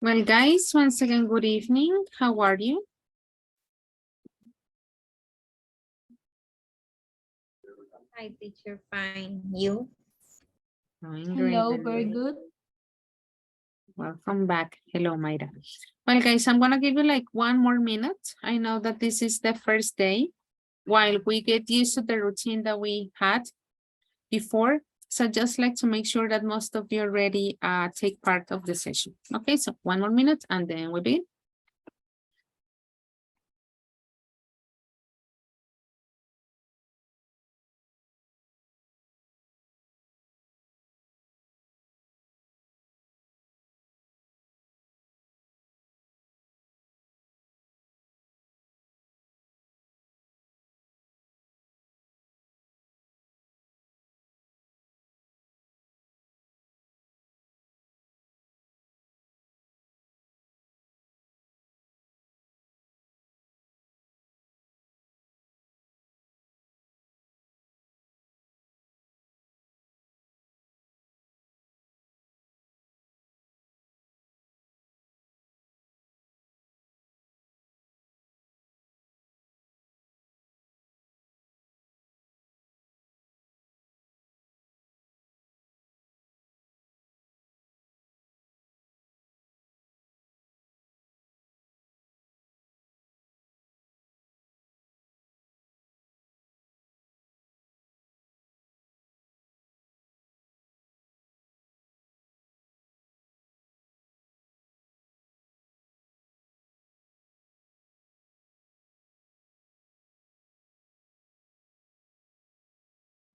Well, guys, once again, good evening. How are you? Hi, teacher. Fine. You? Doing great. Hello, very good. Welcome back. Hello, Mayra. Well, guys, I'm going to give you like 1 more minute. I know that this is the first day while we get used to the routine that we had before. So just like to make sure that most of you already take part of the session. Okay, so 1 more minute and then we begin.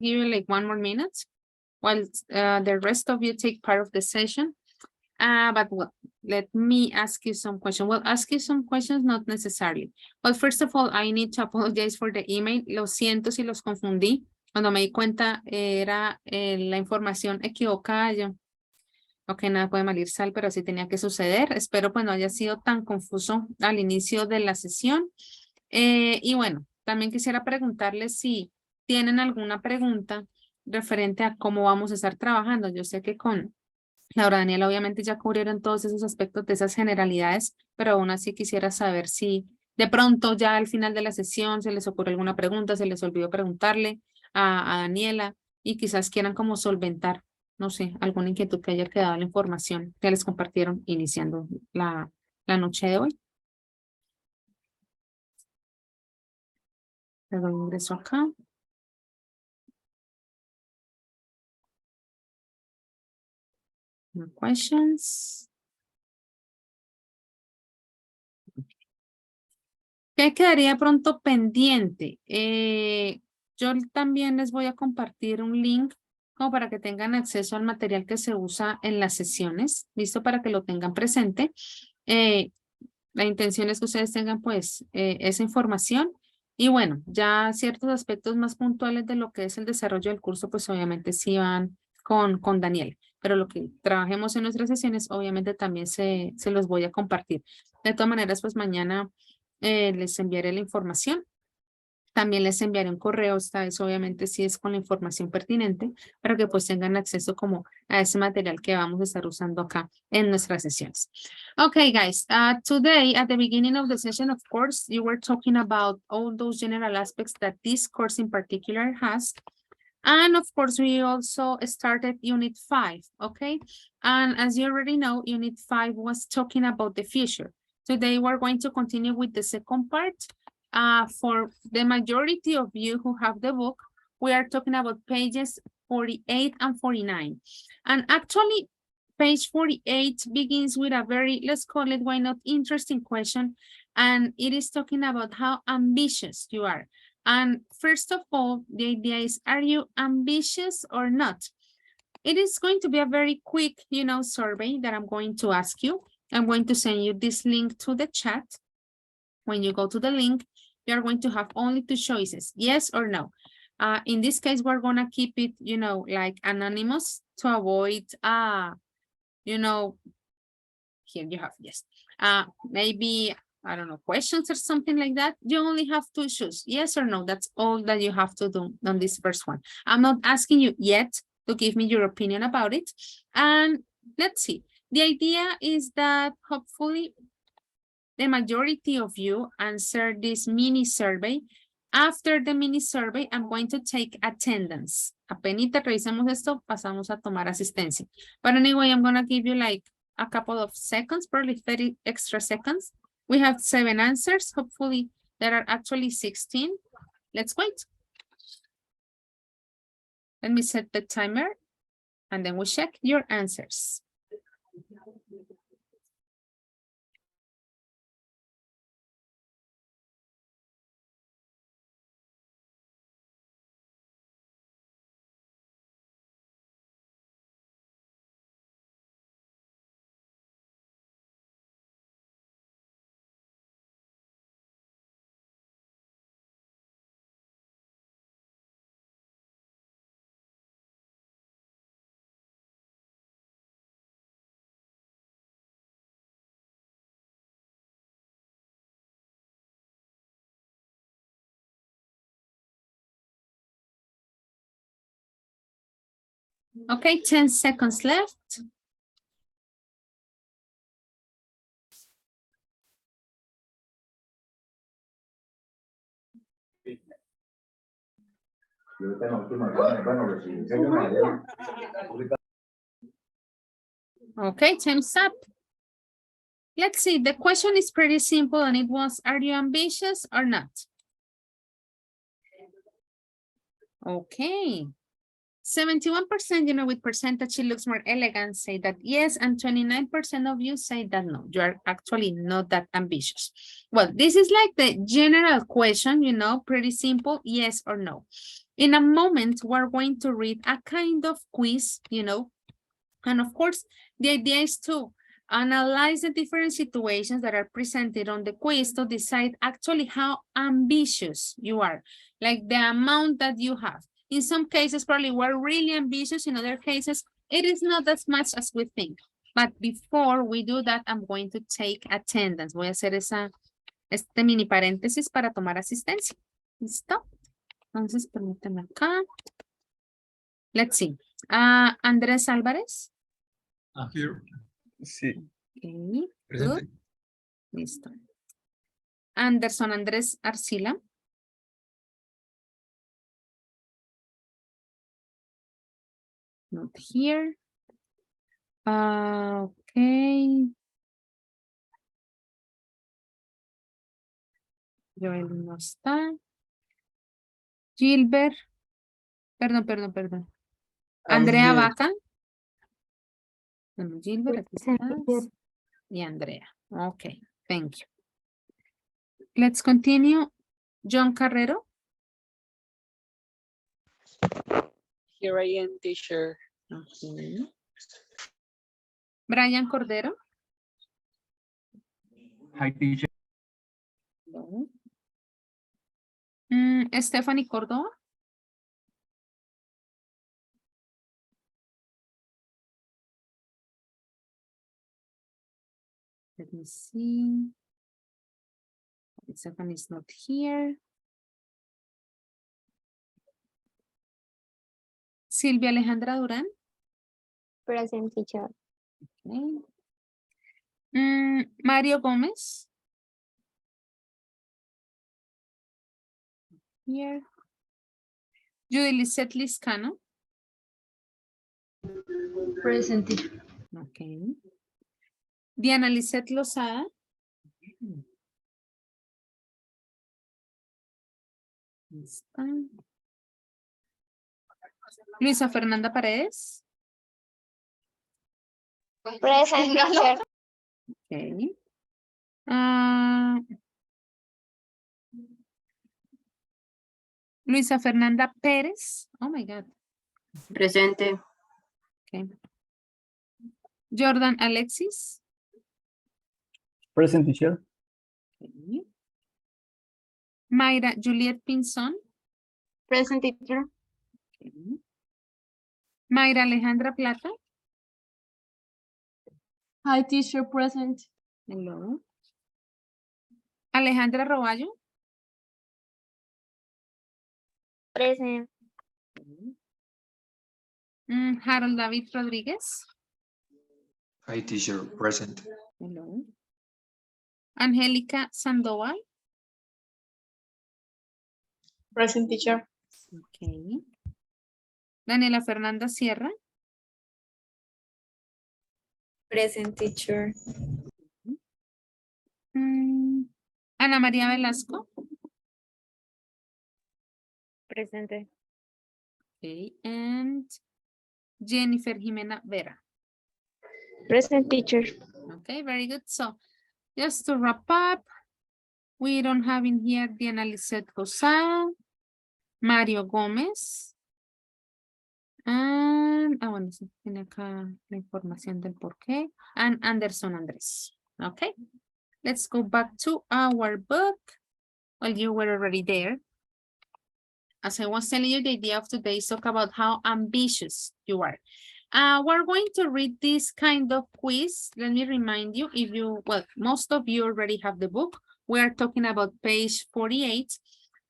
Give you like 1 more minute while the rest of you take part of the session. But well, let me ask you some questions. Well, ask you some questions, not necessarily. But first of all, I need to apologize for the email. Lo siento si los confundí. Cuando me di cuenta era la información equivocada. Yo, ok, nada puede malir sal, pero así tenía que suceder. Espero pues no haya sido tan confuso al inicio de la sesión. Y bueno, también quisiera preguntarles si tienen alguna pregunta referente a cómo vamos a estar trabajando. Yo sé que con Laura Daniela obviamente ya cubrieron todos esos aspectos de esas generalidades, pero aún así quisiera saber si de pronto ya al final de la sesión se les ocurre alguna pregunta, se les olvidó preguntarle a Daniela y quizás quieran como solventar, no sé, alguna inquietud que haya quedado en la información que les compartieron iniciando la noche de hoy. Le doy ingreso acá. No questions. ¿Qué quedaría pronto pendiente? Yo también les voy a compartir un link como para que tengan acceso al material que se usa en las sesiones, listo para que lo tengan presente. La intención es que ustedes tengan pues esa información y bueno, ya ciertos aspectos más puntuales de lo que es el desarrollo del curso pues obviamente sí van con Daniel, pero lo que trabajemos en nuestras sesiones obviamente también se los voy a compartir. De todas maneras pues mañana les enviaré la información. También les enviaré un correo, esta vez obviamente sí es con la información pertinente, para que pues tengan acceso como a ese material que vamos a estar usando acá en nuestras sesiones. Okay, guys, today at the beginning of the session, of course, you were talking about all those general aspects that this course in particular has. And of course, we also started Unit 5, okay? And as you already know, Unit 5 was talking about the future. Today, we're going to continue with the second part. For the majority of you who have the book, we are talking about pages 48 and 49. And actually, page 48 begins with a very, let's call it, why not, interesting question. And it is talking about how ambitious you are. And first of all, the idea is, are you ambitious or not? It is going to be a very quick, survey that I'm going to ask you. I'm going to send you this link to the chat. When you go to the link, you're going to have only 2 choices, yes or no. In this case, we're going to keep it, like anonymous to avoid, here you have, yes. Maybe, I don't know, questions or something like that. You only have 2 choose, yes or no. That's all that you have to do on this first one. I'm not asking you yet to give me your opinion about it. And let's see. The idea is that hopefully the majority of you answer this mini survey. After the mini survey, I'm going to take attendance. Apenas revisamos esto, pasamos a tomar asistencia. But anyway, I'm going to give you like a couple of seconds, probably 30 extra seconds. We have 7 answers. Hopefully, there are actually 16. Let's wait. Let me set the timer, and then we check your answers. Okay, 10 seconds left. Okay, time's up. Let's see, the question is pretty simple and it was, are you ambitious or not? Okay. 71%, you know, with percentage, it looks more elegant, say that yes, and 29% of you say that no, you are actually not that ambitious. Well, this is like the general question, you know, pretty simple, yes or no. In a moment, we're going to read a kind of quiz, you know, and of course, the idea is to analyze the different situations that are presented on the quiz to decide actually how ambitious you are, like the amount that you have. In some cases, probably we're really ambitious. In other cases, it is not as much as we think. But before we do that, I'm going to take attendance. Voy a hacer este mini paréntesis para tomar asistencia. ¿Listo? Entonces, permítanme acá. Let's see. Andrés Álvarez. Here. Sí. Okay, Presente. good. Listo. Anderson Andrés Arcila. Not here. Okay. Joel no está. Gilbert. Perdón. Andrea Here. Vaca. Bueno, Gilbert, aquí estás. Y Andrea. Okay, thank you. Let's continue. John Carrero. Here I am, teacher. Okay. Brian Cordero. Hi, teacher. No. Stephanie Córdoba. Let me see. Stephanie is not here. Silvia Alejandra Durán. Present, teacher. Okay. Mario Gómez. Here. Judy Lisette Liscano. Present, teacher. Okay. Diana Lisette Lozada. Está. Luisa Fernanda Paredes. Present, teacher. Okay. Luisa Fernanda Pérez. Oh my God. Presente. Okay. Jordan Alexis. Present, teacher. Okay. Mayra Juliet Pinzón. Present, teacher. Okay. Mayra Alejandra Plata. Hi, teacher, present. Hello. Alejandra Roballo. Present. Harold David Rodríguez. Hi, teacher. Present. Hello. Angélica Sandoval. Present, teacher. Okay. Daniela Fernanda Sierra. Present, teacher. Ana María Velasco. Presente. Okay. And Jennifer Jimena Vera. Present, teacher. Okay, very good. So just to wrap up, we don't have in here Diana Lisette Rosado, Mario Gómez. And, bueno, sí, tiene acá la información del por qué. And Anderson Andrés. Okay, let's go back to our book. Well, you were already there. As I was telling you, the idea of today is talk about how ambitious you are. We're going to read this kind of quiz. Let me remind you, if you, well, most of you already have the book. We are talking about page 48.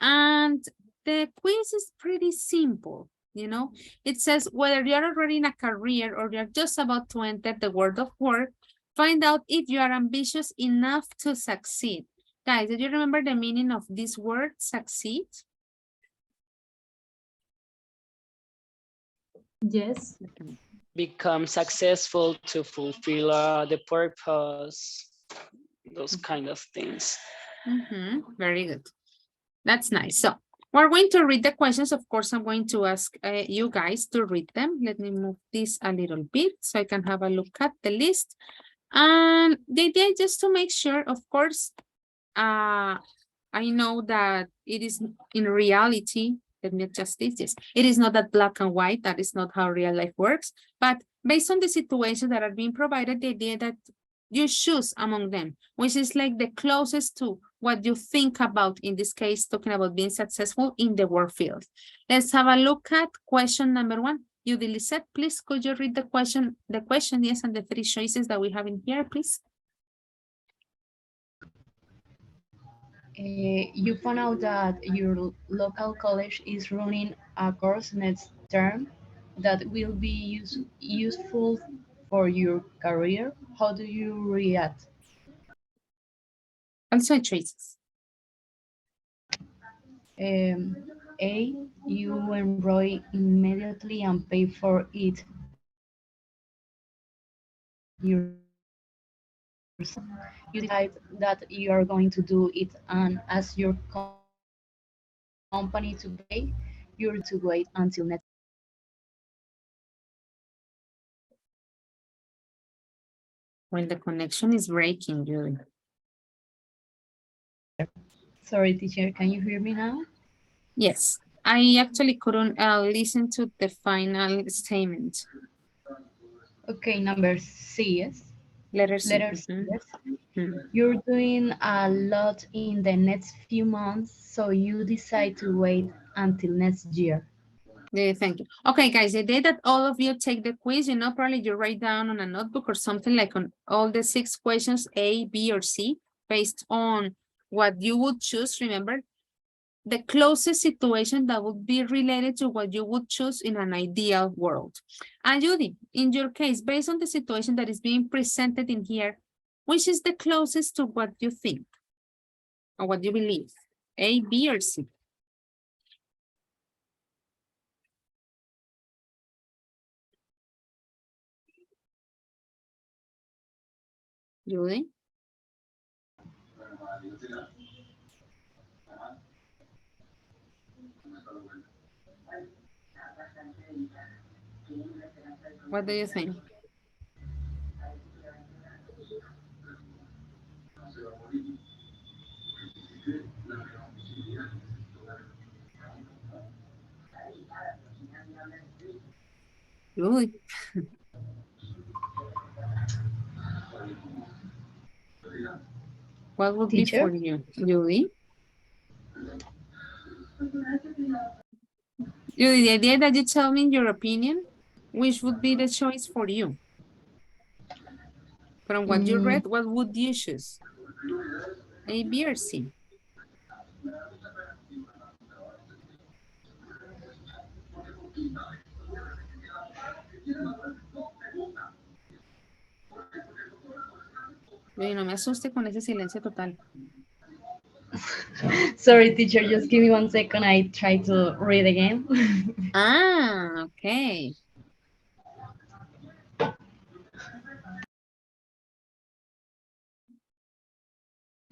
And the quiz is pretty simple, you know. It says whether you're already in a career or you're just about to enter the world of work, find out if you are ambitious enough to succeed. Guys, do you remember the meaning of this word, succeed? Yes. Become successful to fulfill the purpose, those kind of things. Very good. That's nice. So we're going to read the questions. Of course, I'm going to ask you guys to read them. Let me move this a little bit so I can have a look at the list. And the idea is just to make sure, of course, I know that it is in reality, let me adjust this, yes. It is not that black and white, that is not how real life works, but based on the situations that are being provided, the idea that you choose among them, which is like the closest to what you think about, in this case, talking about being successful in the work field. Let's have a look at question number 1. Judy Lisette, please, could you read the question, yes, and the 3 choices that we have in here, please? You found out that your local college is running a course next term that will be useful for your career. How do you react? Also choices. A, you enroll immediately and pay for it yourself. You decide that you are going to do it and ask your company to pay, you're to wait until next. When the connection is breaking, Julie. Sorry, teacher, can you hear me now? Yes, I actually couldn't listen to the final statement. Okay, number C, yes. Letter C. Letter C, yes. You're doing a lot in the next few months, so you decide to wait until next year. Thank you. Okay, guys, the day that all of you take the quiz, you know, probably you write down on a notebook or something like on all the 6 questions, A, B, or C, based on what you would choose. Remember, the closest situation that would be related to what you would choose in an ideal world. And Judy, in your case, based on the situation that is being presented in here, which is the closest to what you think or what you believe? A, B, or C? Judy? What do you think? Judy? What would be Teacher? for you, Judy? Judy, the idea that you tell me your opinion, which would be the choice for you? From what you read, what would you choose? A, B, or C? Y no me asuste con ese silencio total. Sorry, teacher, just give me 1 second. I try to read again. Ah, okay.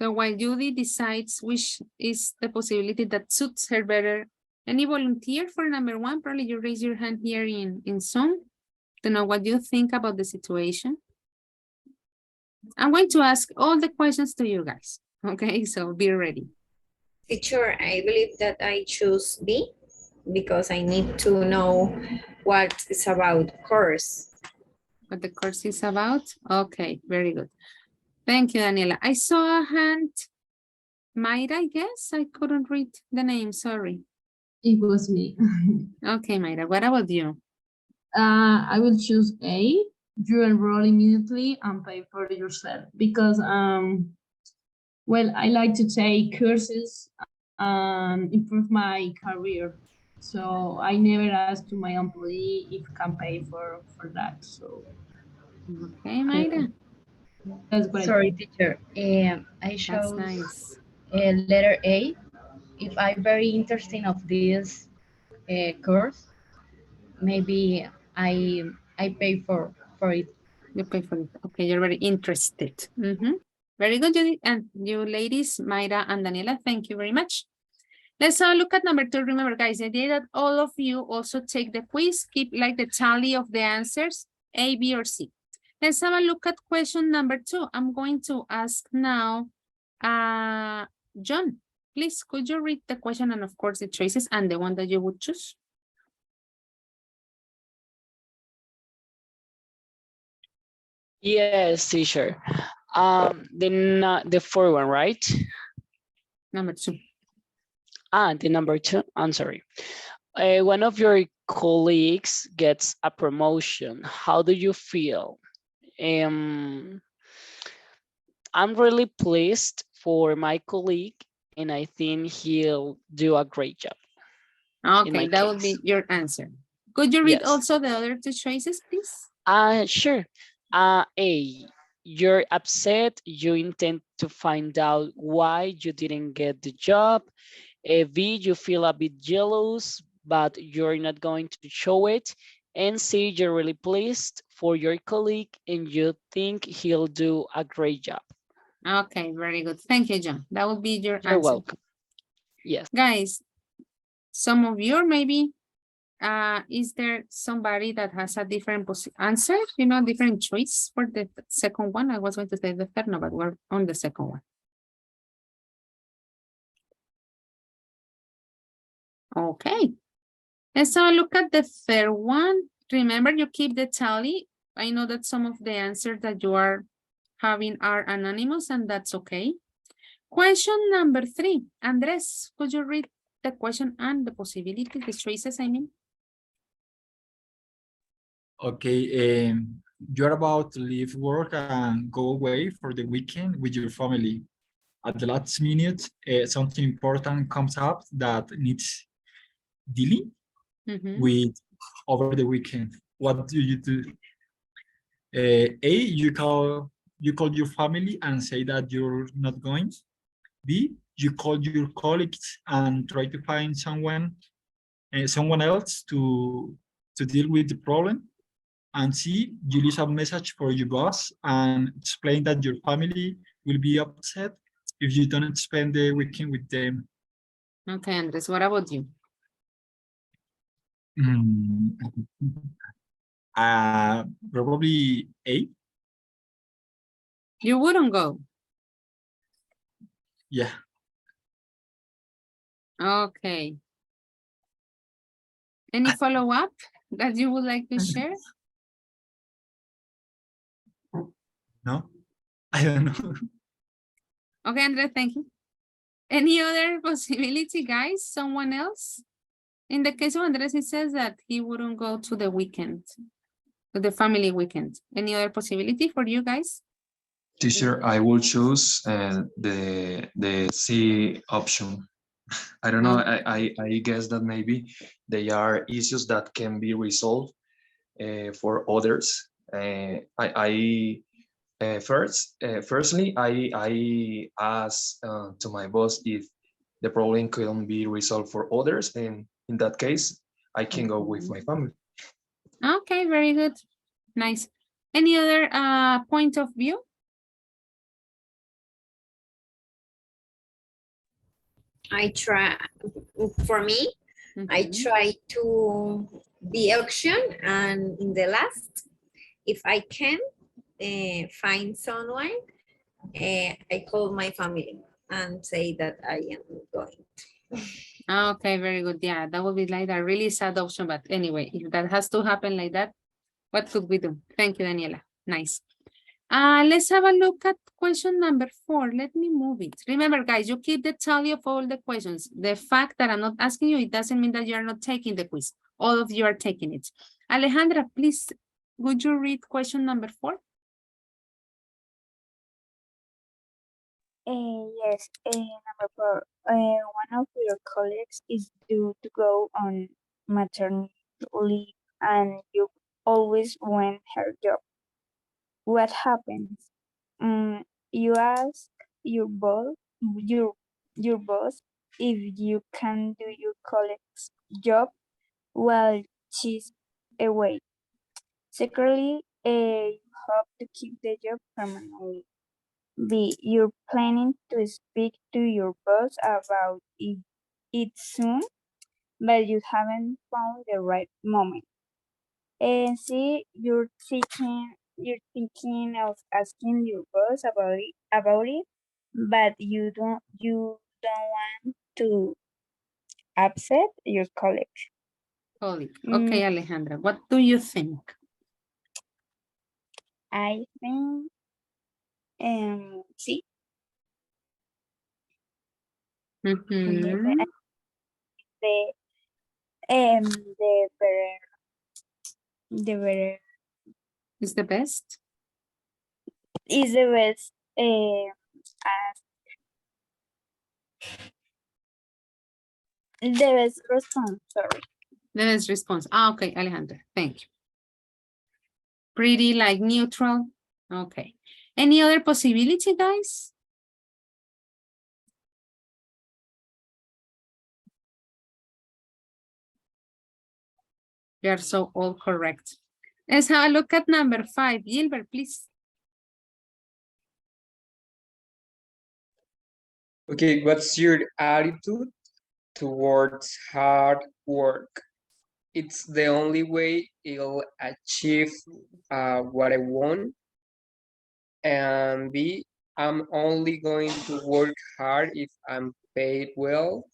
So while Judy decides which is the possibility that suits her better, any volunteer for number 1? Probably you raise your hand here in Zoom to know what you think about the situation. I'm going to ask all the questions to you guys. Okay, so be ready. Teacher, I believe that I choose B because I need to know what it's about course. What the course is about? Okay, very good. Thank you, Daniela. I saw a hand. Mayra, I guess. I couldn't read the name, sorry. It was me. Okay, Mayra, what about you? I will choose A. You enroll immediately and pay for yourself because well, I like to take courses and improve my career. So I never ask to my employee if can pay for that. So Okay, Mayra, that's what Sorry, teacher. I that's chose nice. letter A. If I'm very interested of this course, maybe I pay for it. You pay for it. Okay, you're very interested. Very good, Judy. And you ladies, Mayra and Daniela, thank you very much. Let's have a look at number 2. Remember, guys, the idea that all of you also take the quiz, keep like the tally of the answers, A, B, or C. Let's have a look at question number 2. I'm going to ask now, John, please, could you read the question and of course the choices and the one that you would choose? Yes, teacher. The fourth one, right? Number 2. The number 2. I'm sorry. One of your colleagues gets a promotion. How do you feel? I'm really pleased for my colleague, and I think he'll do a great job. In Okay, my that would case. be your answer. Could you read Yes. also the other 2 choices, please? Sure. A, you're upset. You intend to find out why you didn't get the job. B, you feel a bit jealous, but you're not going to show it. And C, you're really pleased for your colleague and you think he'll do a great job. Okay, very good. Thank you, John. That would be your You're answer. welcome. Yes. Guys, some of you maybe, is there somebody that has a different answer, different choice for the second one? I was going to say the third, no, but we're on the second one. Okay, let's have a look at the third one. Remember, you keep the tally. I know that some of the answers that you are having are anonymous, and that's okay. Question number 3. Andres, could you read the question and the possibility, the choices, I mean? Okay, you're about to leave work and go away for the weekend with your family. At the last minute, something important comes up that needs dealing with over the weekend. What do you do? A, you call your family and say that you're not going. B, you call your colleagues and try to find someone else to deal with the problem. And C, you leave a message for your boss and explain that your family will be upset if you don't spend the weekend with them. Okay, Andres, what about you? Probably A. You wouldn't go. Yeah. Okay. Any follow-up that you would like to share? No, I don't know. Okay, Andres, thank you. Any other possibility, guys? Someone else? In the case of Andres, he says that he wouldn't go to the weekend, to the family weekend. Any other possibility for you guys? Teacher, I will choose the C option. I don't know. I guess that maybe they are issues that can be resolved for others. I Firstly, I asked to my boss if the problem couldn't be resolved for others, and in that case, I can go with my family. Okay, very good. Nice. Any other point of view? I try, for me, I Mhm. try to the auction, and in the last, if I can find someone, I call my family and say that I am going. Okay, very good. Yeah, that would be like a really sad option, but anyway, if that has to happen like that, what could we do? Thank you, Daniela. Nice. Let's have a look at question number 4. Let me move it. Remember, guys, you keep the tally of all the questions. The fact that I'm not asking you, it doesn't mean that you are not taking the quiz. All of you are taking it. Alejandra, please, would you read question number 4? Yes, number 4. One of your colleagues is due to go on maternity leave and you always win her job. What happens? You ask your boss, your, your boss if you can do your colleague's job while she's away. Secretly, you hope to keep the job permanently. B. You're planning to speak to your boss about it soon, but you haven't found the right moment. And C. You're thinking of asking your boss about it, but you don't want to upset your colleague. Colleague. Mm, Okay, Alejandra, what do you think? I think C. Mhm. The the better Is the best? is the best the best response. Sorry. The best response. Okay, Alejandra, thank you. Pretty like neutral. Okay. Any other possibility, guys? You are so all correct. Let's have a look at number 5. Gilbert, please. Okay, what's your attitude towards hard work? It's the only way you'll achieve what I want. And B, I'm only going to work hard if I'm paid well.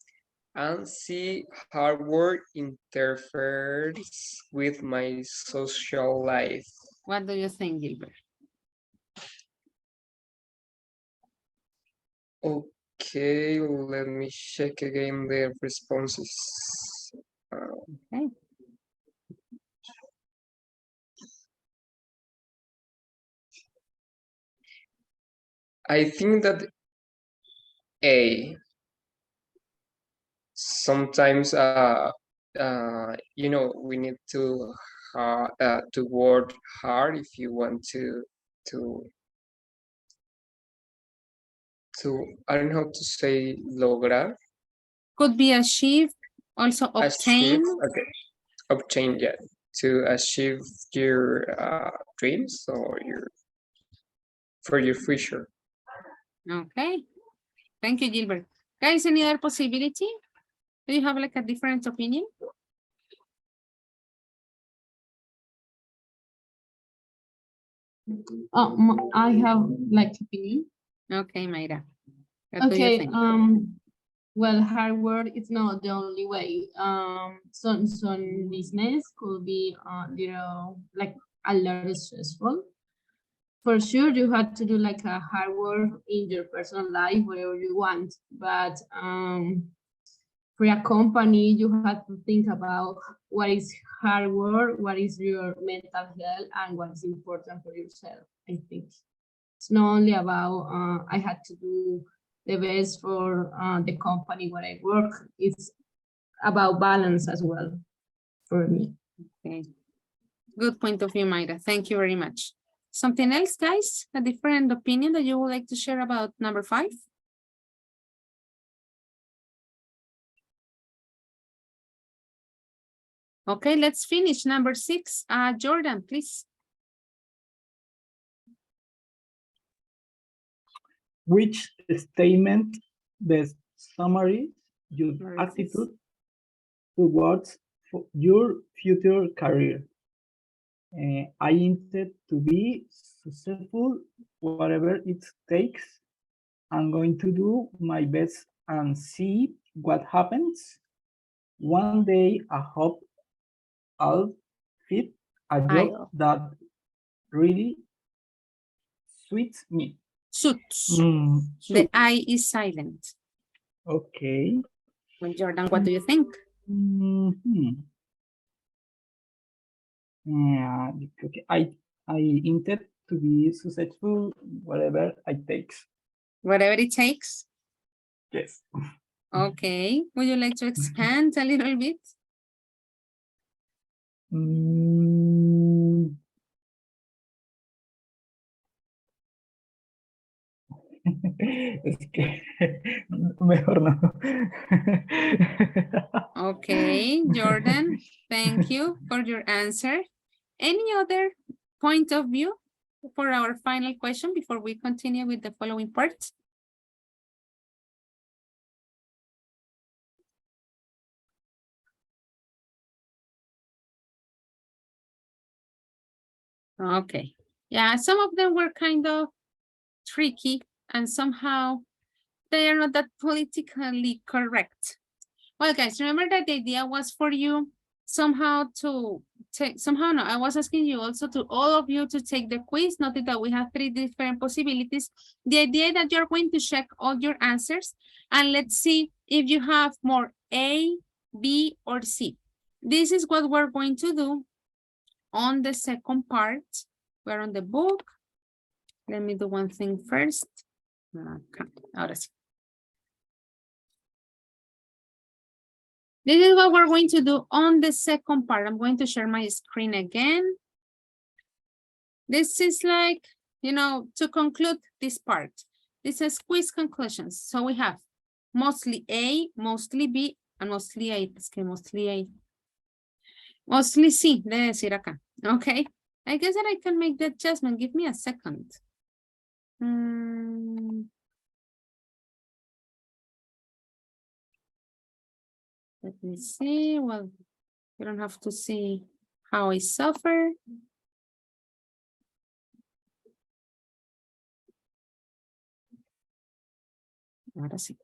And C, hard work interferes with my social life. What do you think, Gilbert? Okay, let me check again the responses. Okay. I think that A, sometimes we need to work hard if you want to I don't know how to say lograr, Could be achieved, also achieve, obtain. okay, obtain, yeah, to achieve your dreams or for your future. Okay. Thank you, Gilbert. Guys, any other possibility? Do you have like a different opinion? I have like opinion. Okay, Mayra. What do you Okay, think? well, hard work is not the only way. Some business could be, like a lot stressful. For sure, you have to do like a hard work in your personal life, whatever you want. But for a company, you have to think about what is hard work, what is your mental health, and what is important for yourself. I think it's not only about I had to do the best for the company where I work. It's about balance as well for me. Okay. Good point of view, Mayra. Thank you very much. Something else, guys? A different opinion that you would like to share about number 5? Okay, let's finish number 6. Jordan, please. Which statement best summarizes your attitude towards your future career? I intend to be successful, whatever it takes. I'm going to do my best and see what happens. One day, I hope I'll fit a job that really suits me. Suits. The I is silent. Okay. Well, Jordan, what do you think? Yeah, okay. I intend to be successful, whatever it takes. Whatever it takes? Yes. Okay. Would you like to expand a little bit? Es que mejor no. Okay, Jordan, thank you for your answer. Any other point of view for our final question before we continue with the following part? Okay. Yeah, some of them were kind of tricky and somehow they are not that politically correct. Well, guys, remember that the idea was for you somehow to take, no, I was asking you also to all of you to take the quiz, notice that we have 3 different possibilities. The idea that you're going to check all your answers and let's see if you have more A, B, or C. This is what we're going to do on the second part. We're on the book. Let me do one thing first. Okay, ahora sí. This is what we're going to do on the second part. I'm going to share my screen again. This is like, you know, to conclude this part. This is quiz conclusions. So we have mostly A, mostly B, and mostly A. Es que mostly A. Mostly C, debe decir acá. Okay. I guess that I can make the adjustment. Give me a second. Let me see. Well, you don't have to see how I suffer. Ahora sí.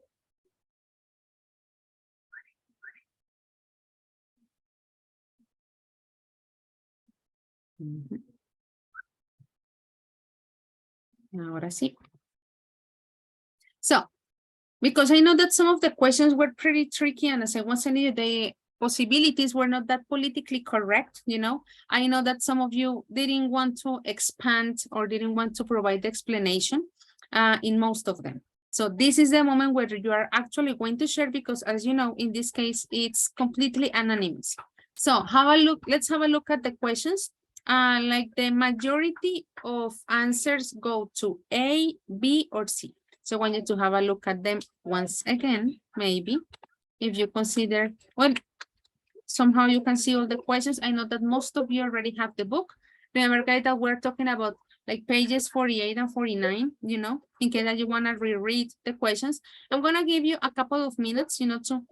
Ahora sí. So, because I know that some of the questions were pretty tricky and as I was telling you, the possibilities were not that politically correct, you know. I know that some of you didn't want to expand or didn't want to provide the explanation in most of them. So this is the moment where you are actually going to share because as you know, in this case, it's completely anonymous. So let's have a look at the questions. Like the majority of answers go to A, B, or C. So I want you to have a look at them once again, maybe, if you consider, well, somehow you can see all the questions. I know that most of you already have the book. Remember, guys, that we're talking about like pages 48 and 49, you know, in case that you want to reread the questions. I'm going to give you a couple of minutes, you know, to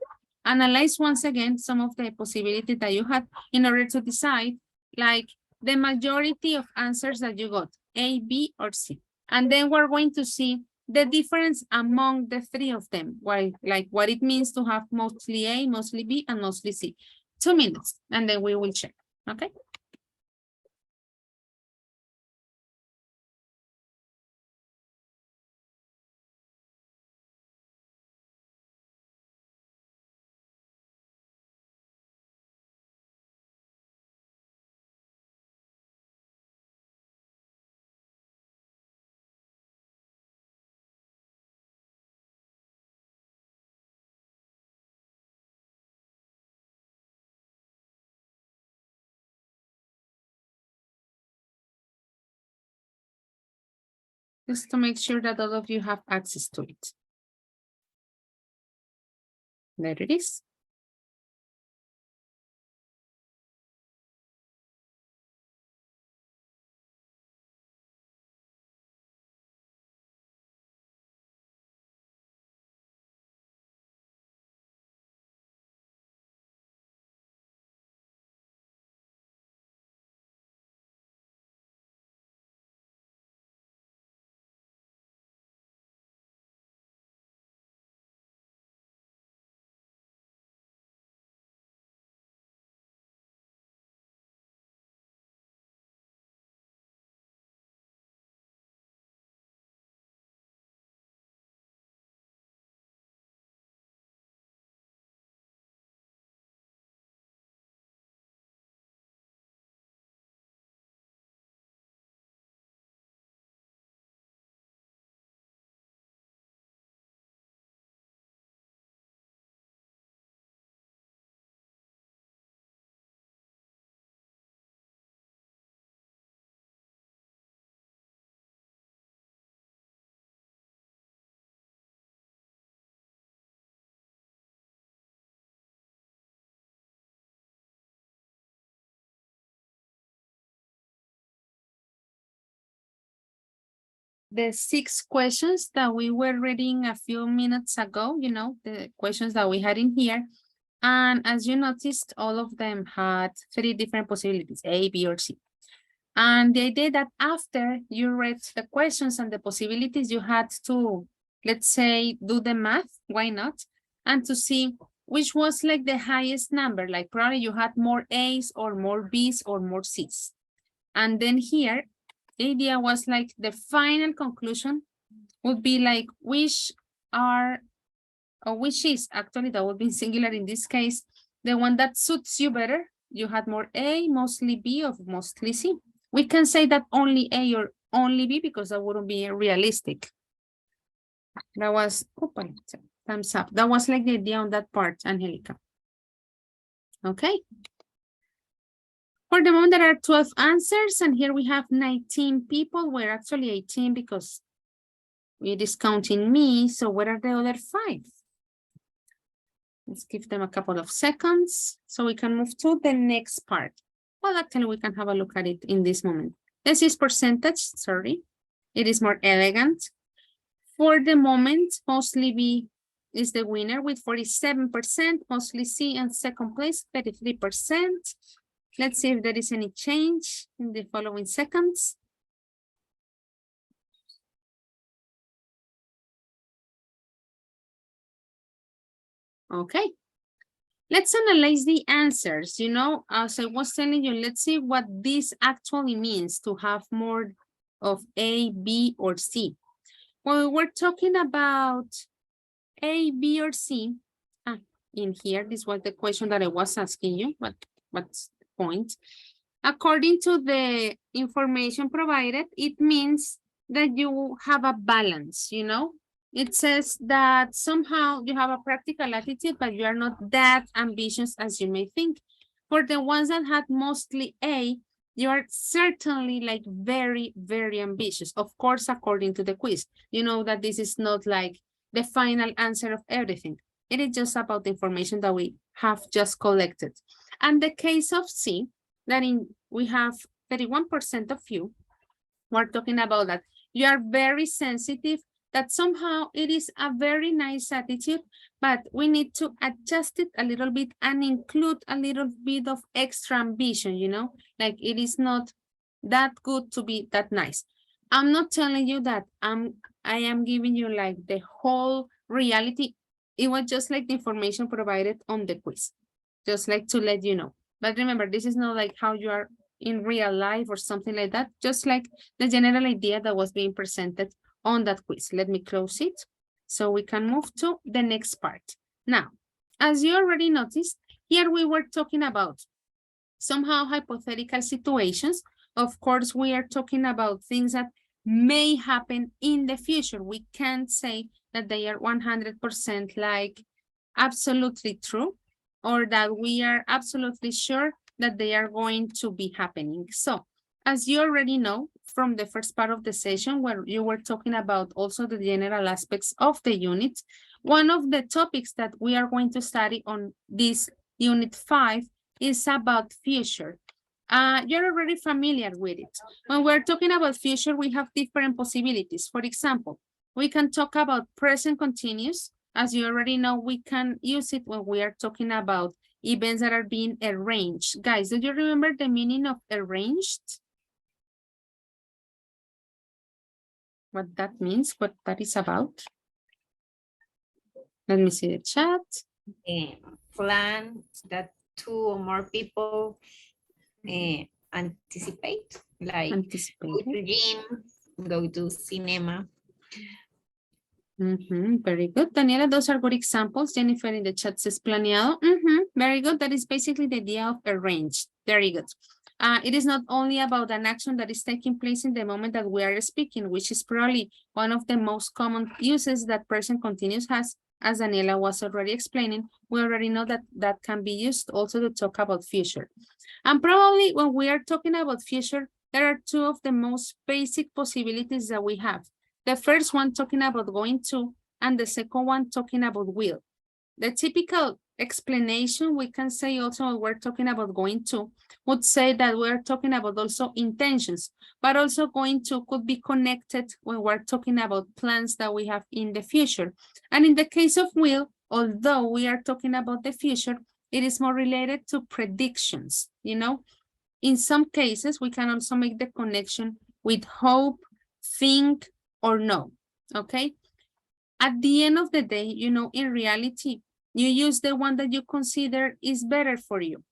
analyze once again some of the possibilities that you had in order to decide, like, the majority of answers that you got, A, B, or C. And then we're going to see the difference among the 3 of them, like what it means to have mostly A, mostly B, and mostly C. 2 minutes, and then we will check, okay? Just to make sure that all of you have access to it. There it is. The 6 questions that we were reading a few minutes ago, you know, the questions that we had in here. And as you noticed, all of them had 3 different possibilities, A, B, or C. And the idea that after you read the questions and the possibilities, you had to, let's say, do the math, why not? And to see which was like the highest number, like probably you had more A's or more B's or more C's. And then here, the idea was like the final conclusion would be like which are, or which is actually, that would be singular in this case, the one that suits you better. You had more A, mostly B, or mostly C. We can say that only A or only B because that wouldn't be realistic. That was, thumbs up. That was like the idea on that part, Angelica. Okay. For the moment, there are 12 answers, and here we have 19 people. We're actually 18 because we're discounting me. So what are the other 5? Let's give them a couple of seconds so we can move to the next part. Well, actually, we can have a look at it in this moment. This is percentage, sorry. It is more elegant. For the moment, mostly B is the winner with 47%, mostly C in second place, 33%. Let's see if there is any change in the following seconds. Okay. Let's analyze the answers. You know, as I was telling you, let's see what this actually means to have more of A, B, or C. When we're talking about A, B, or C, in here, this was the question that I was asking you, what's the point? According to the information provided, it means that you have a balance, you know? It says that somehow you have a practical attitude, but you are not that ambitious as you may think. For the ones that had mostly A, you are certainly like very, very ambitious. Of course, according to the quiz, you know that this is not like the final answer of everything. It is just about the information that we have just collected. And the case of C, that we have 31% of you, we're talking about that. You are very sensitive, that somehow it is a very nice attitude, but we need to adjust it a little bit and include a little bit of extra ambition, you know, like it is not that good to be that nice. I'm not telling you that I am giving you like the whole reality. It was just like the information provided on the quiz, just like to let you know. But remember, this is not like how you are in real life or something like that, just like the general idea that was being presented on that quiz. Let me close it so we can move to the next part. Now, as you already noticed, here we were talking about somehow hypothetical situations. Of course, we are talking about things that may happen in the future. We can't say that they are 100% like absolutely true, or that we are absolutely sure that they are going to be happening. So, as you already know, from the first part of the session where you were talking about also the general aspects of the unit. One of the topics that we are going to study on this unit 5 is about future. You're already familiar with it. When we're talking about future, we have different possibilities. For example, we can talk about present continuous. As you already know, we can use it when we are talking about events that are being arranged. Guys, do you remember the meaning of arranged? What that means, what that is about? Let me see the chat. Plan that 2 or more people anticipate, like go to gym, go to cinema. Very good. Daniela, those are good examples. Jennifer in the chat says planeado. Very good. That is basically the idea of arranged. Very good. It is not only about an action that is taking place in the moment that we are speaking, which is probably one of the most common uses that present continuous has. As Daniela was already explaining, we already know that that can be used also to talk about future. And probably when we are talking about future, there are 2 of the most basic possibilities that we have. The first one talking about going to, and the second one talking about will. The typical explanation we can say also when we're talking about going to would say that we're talking about also intentions, but also going to could be connected when we're talking about plans that we have in the future. And in the case of will, although we are talking about the future, it is more related to predictions, you know. In some cases, we can also make the connection with hope, think, or no, okay? At the end of the day, you know, in reality, you use the one that you consider is better for you.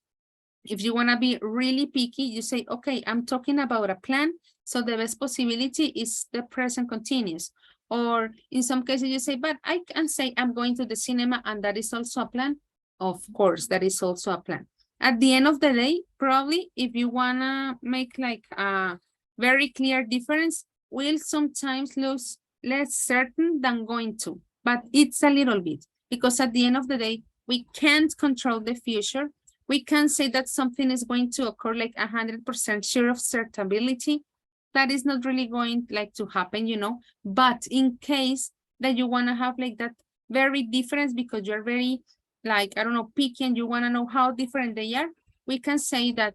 If you want to be really picky, you say, okay, I'm talking about a plan, so the best possibility is the present continuous. Or in some cases you say, but I can say I'm going to the cinema and that is also a plan. Of course, that is also a plan. At the end of the day, probably if you want to make like a very clear difference, will sometimes look less certain than going to, but it's a little bit, because at the end of the day, we can't control the future. We can't say that something is going to occur like 100% sure of certainty. That is not really going like to happen, you know, but in case that you want to have like that very difference because you're very like, I don't know, picky and you want to know how different they are, we can say that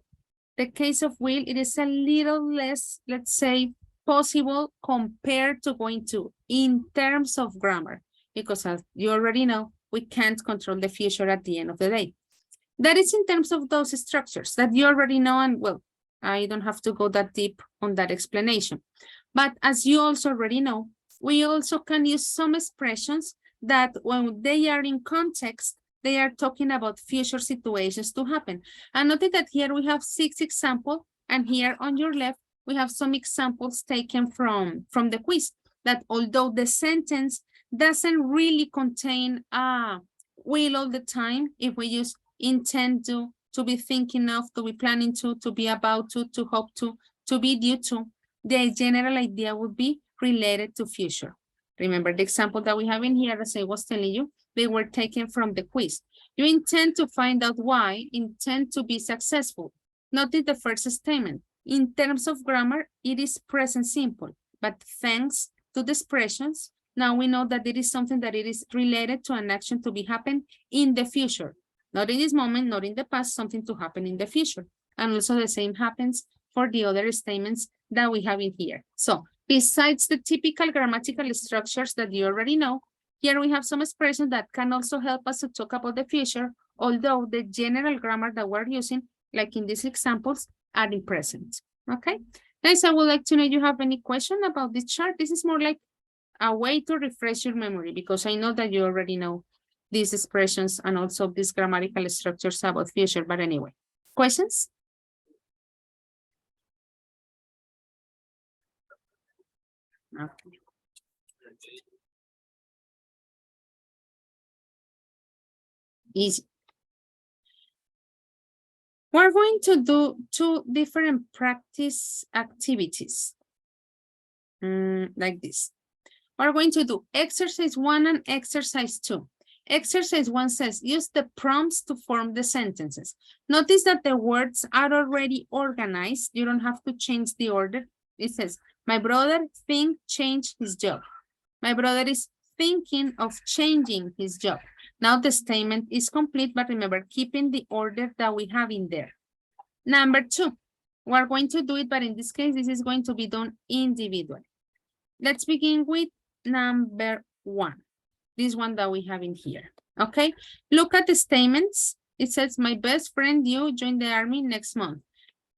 the case of will, it is a little less, let's say, possible compared to going to in terms of grammar, because as you already know, we can't control the future at the end of the day. That is in terms of those structures that you already know, and well, I don't have to go that deep on that explanation. But as you also already know, we also can use some expressions that when they are in context, they are talking about future situations to happen. And notice that here we have 6 examples, and here on your left, we have some examples taken from the quiz, that although the sentence doesn't really contain will all the time, if we use intend to be thinking of, to be planning to be about to hope to be due to, the general idea would be related to future. Remember the example that we have in here, as I was telling you, they were taken from the quiz. You intend to find out why, intend to be successful. Notice the first statement. In terms of grammar, it is present simple, but thanks to the expressions, now we know that it is something that it is related to an action to be happen in the future. Not in this moment, not in the past, something to happen in the future. And also the same happens for the other statements that we have in here. So besides the typical grammatical structures that you already know, here we have some expressions that can also help us to talk about the future, although the general grammar that we're using, like in these examples, are in present. Okay, guys, I would like to know if you have any question about this chart. This is more like a way to refresh your memory, because I know that you already know these expressions and also these grammatical structures about future, but anyway, questions? Okay. Easy. We're going to do 2 different practice activities. Like this. We're going to do exercise 1 and exercise 2. Exercise 1 says, use the prompts to form the sentences. Notice that the words are already organized. You don't have to change the order. It says, my brother changed his job. My brother is thinking of changing his job. Now the statement is complete, but remember, keeping the order that we have in there. Number 2, we're going to do it, but in this case, this is going to be done individually. Let's begin with number 1. This one that we have in here, okay? Look at the statements. It says, my best friend you join the army next month.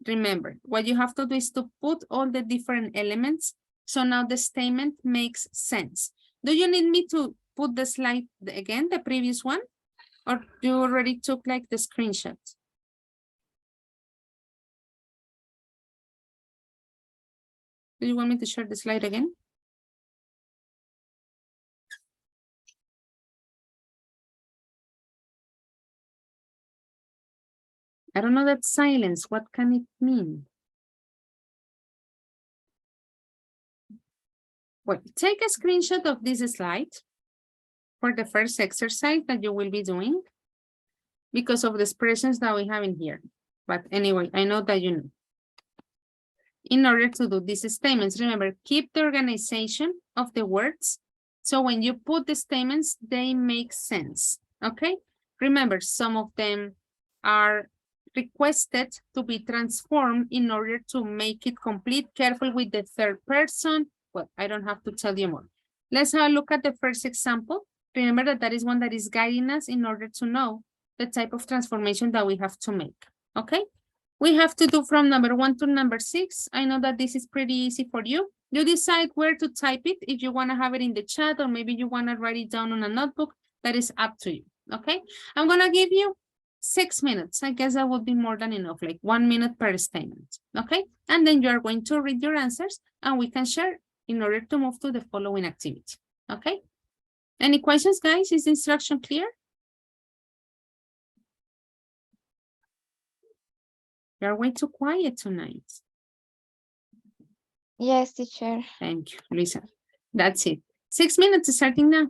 Remember, what you have to do is to put all the different elements. So now the statement makes sense. Do you need me to put the slide again, the previous one? Or you already took like the screenshot? Do you want me to share the slide again? I don't know that silence. What can it mean? Well, take a screenshot of this slide for the first exercise that you will be doing because of the expressions that we have in here. But anyway, I know that you know. In order to do these statements, remember, keep the organization of the words. So when you put the statements, they make sense, okay? Remember, some of them are requested to be transformed in order to make it complete. Careful with the third person. Well, I don't have to tell you more. Let's have a look at the first example. Remember that that is one that is guiding us in order to know the type of transformation that we have to make, okay? We have to do from number 1 to number 6. I know that this is pretty easy for you. You decide where to type it, if you want to have it in the chat or maybe you want to write it down on a notebook. That is up to you, okay? I'm going to give you 6 minutes. I guess that would be more than enough, like 1 minute per statement, okay? And then you are going to read your answers and we can share in order to move to the following activity, okay? Any questions, guys? Is the instruction clear? You're way too quiet tonight. Yes, teacher. Thank you, Luisa. That's it. 6 minutes starting now.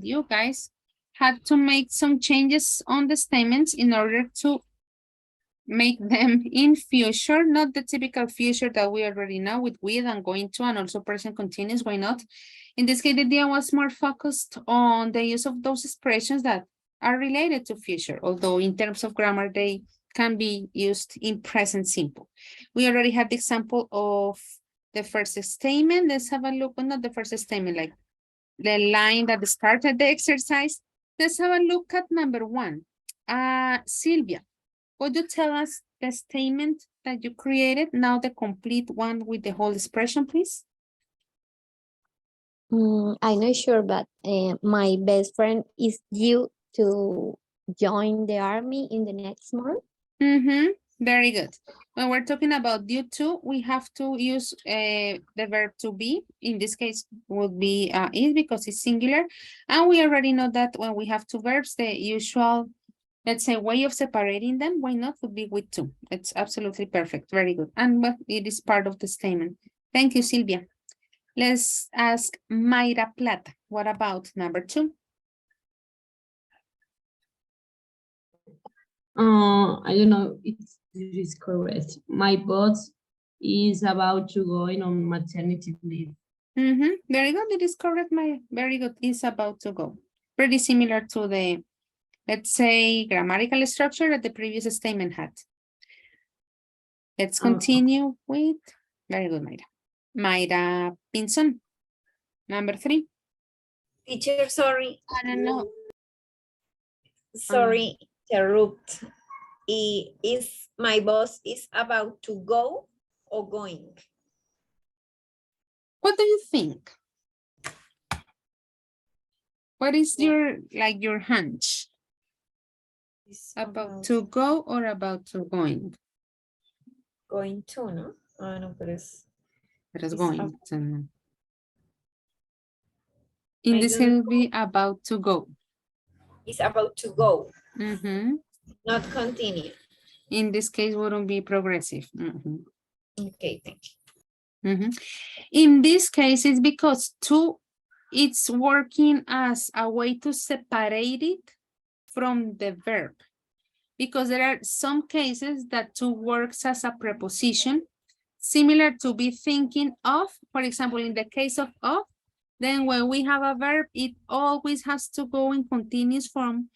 you guys had to make some changes on the statements in order to make them in future, not the typical future that we already know with and going to, and also present continuous, why not? In this case, the idea was more focused on the use of those expressions that are related to future, although in terms of grammar, they can be used in present simple. We already had the example of the first statement. Let's have a look, well, not the first statement, like the line that started the exercise. Let's have a look at number 1. Sylvia, would you tell us the statement that you created, now the complete one with the whole expression, please? I'm not sure, but my best friend is due to join the army in the next month. Very good. When we're talking about due to, we have to use the verb to be. In this case, would be is because it's singular. And we already know that when we have two verbs, the usual, let's say, way of separating them, why not, would be with to. It's absolutely perfect. Very good. And but it is part of the statement. Thank you, Sylvia. Let's ask Mayra Plata. What about number 2? I don't know if this is correct. My boss is about to go on maternity leave. Very good. It is correct, Maya. Very good. Is about to go. Pretty similar to the, let's say, grammatical structure that the previous statement had. Let's continue with, very good, Mayra. Mayra Pinson, number 3. Teacher, sorry. I don't know. Sorry, interrupt. Is my boss is about to go or going? What do you think? What is your, like, your hunch? About to go or about to going? Going to, no? Oh, no, pero es... Pero es It's going. So no. In I this don't it will be about to go. It's about to go, Mhm. not continue. In this case, wouldn't be progressive. Okay, thank you. In this case, it's because to, it's working as a way to separate it from the verb. Because there are some cases that to works as a preposition, similar to be thinking of. For example, in the case of, then when we have a verb, it always has to go in continuous form,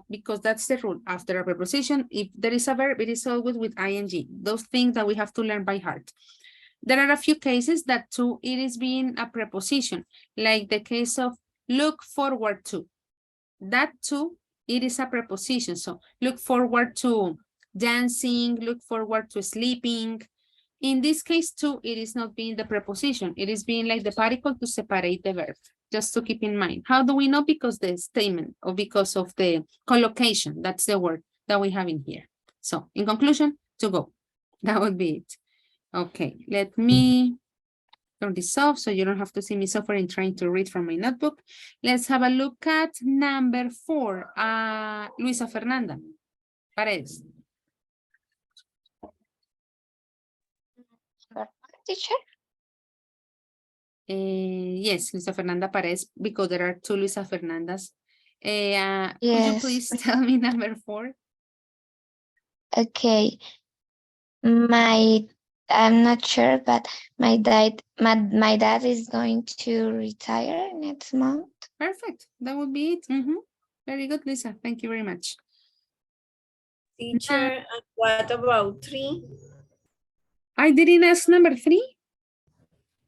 because that's the rule. After a preposition, if there is a verb, it is always with ing. Those things that we have to learn by heart. There are a few cases that to, it is being a preposition, like the case of look forward to. That to, it is a preposition. So look forward to dancing, look forward to sleeping. In this case too, it is not being the preposition. It is being like the particle to separate the verb. Just to keep in mind. How do we know? Because the statement or because of the collocation. That's the word that we have in here. So in conclusion, to go. That would be it. Okay, let me turn this off so you don't have to see me suffering trying to read from my notebook. Let's have a look at number 4. Luisa Fernanda Paredes. Teacher? Yes, Luisa Fernanda Paredes, because there are 2 Luisa Fernandas. Could you Yes. please tell me number 4? Okay. I'm not sure, but my dad is going to retire next month. Perfect. That would be it. Very good, Lisa. Thank you very much. Teacher, and what about 3? I didn't ask number 3.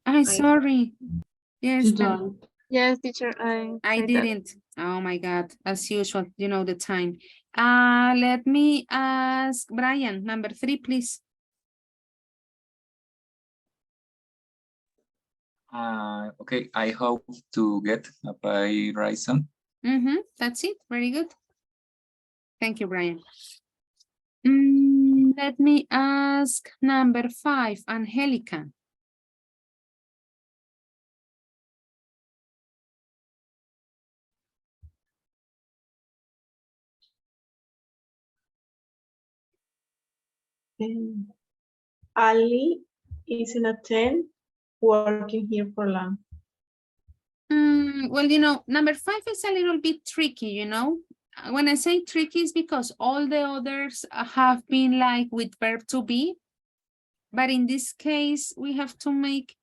I'm sorry. Yes, Yes, teacher, I didn't. Oh my God. As usual, you know the time. Let me ask Brian, number 3, please. Okay, I hope to get a pay rise. That's it. Very good. Thank you, Brian. Let me ask number 5, Angelica. Ali is in a tent working here for long. Well, you know, number 5 is a little bit tricky, you know. When I say tricky, it's because all the others have been like with verb to be. But in this case, we have to make,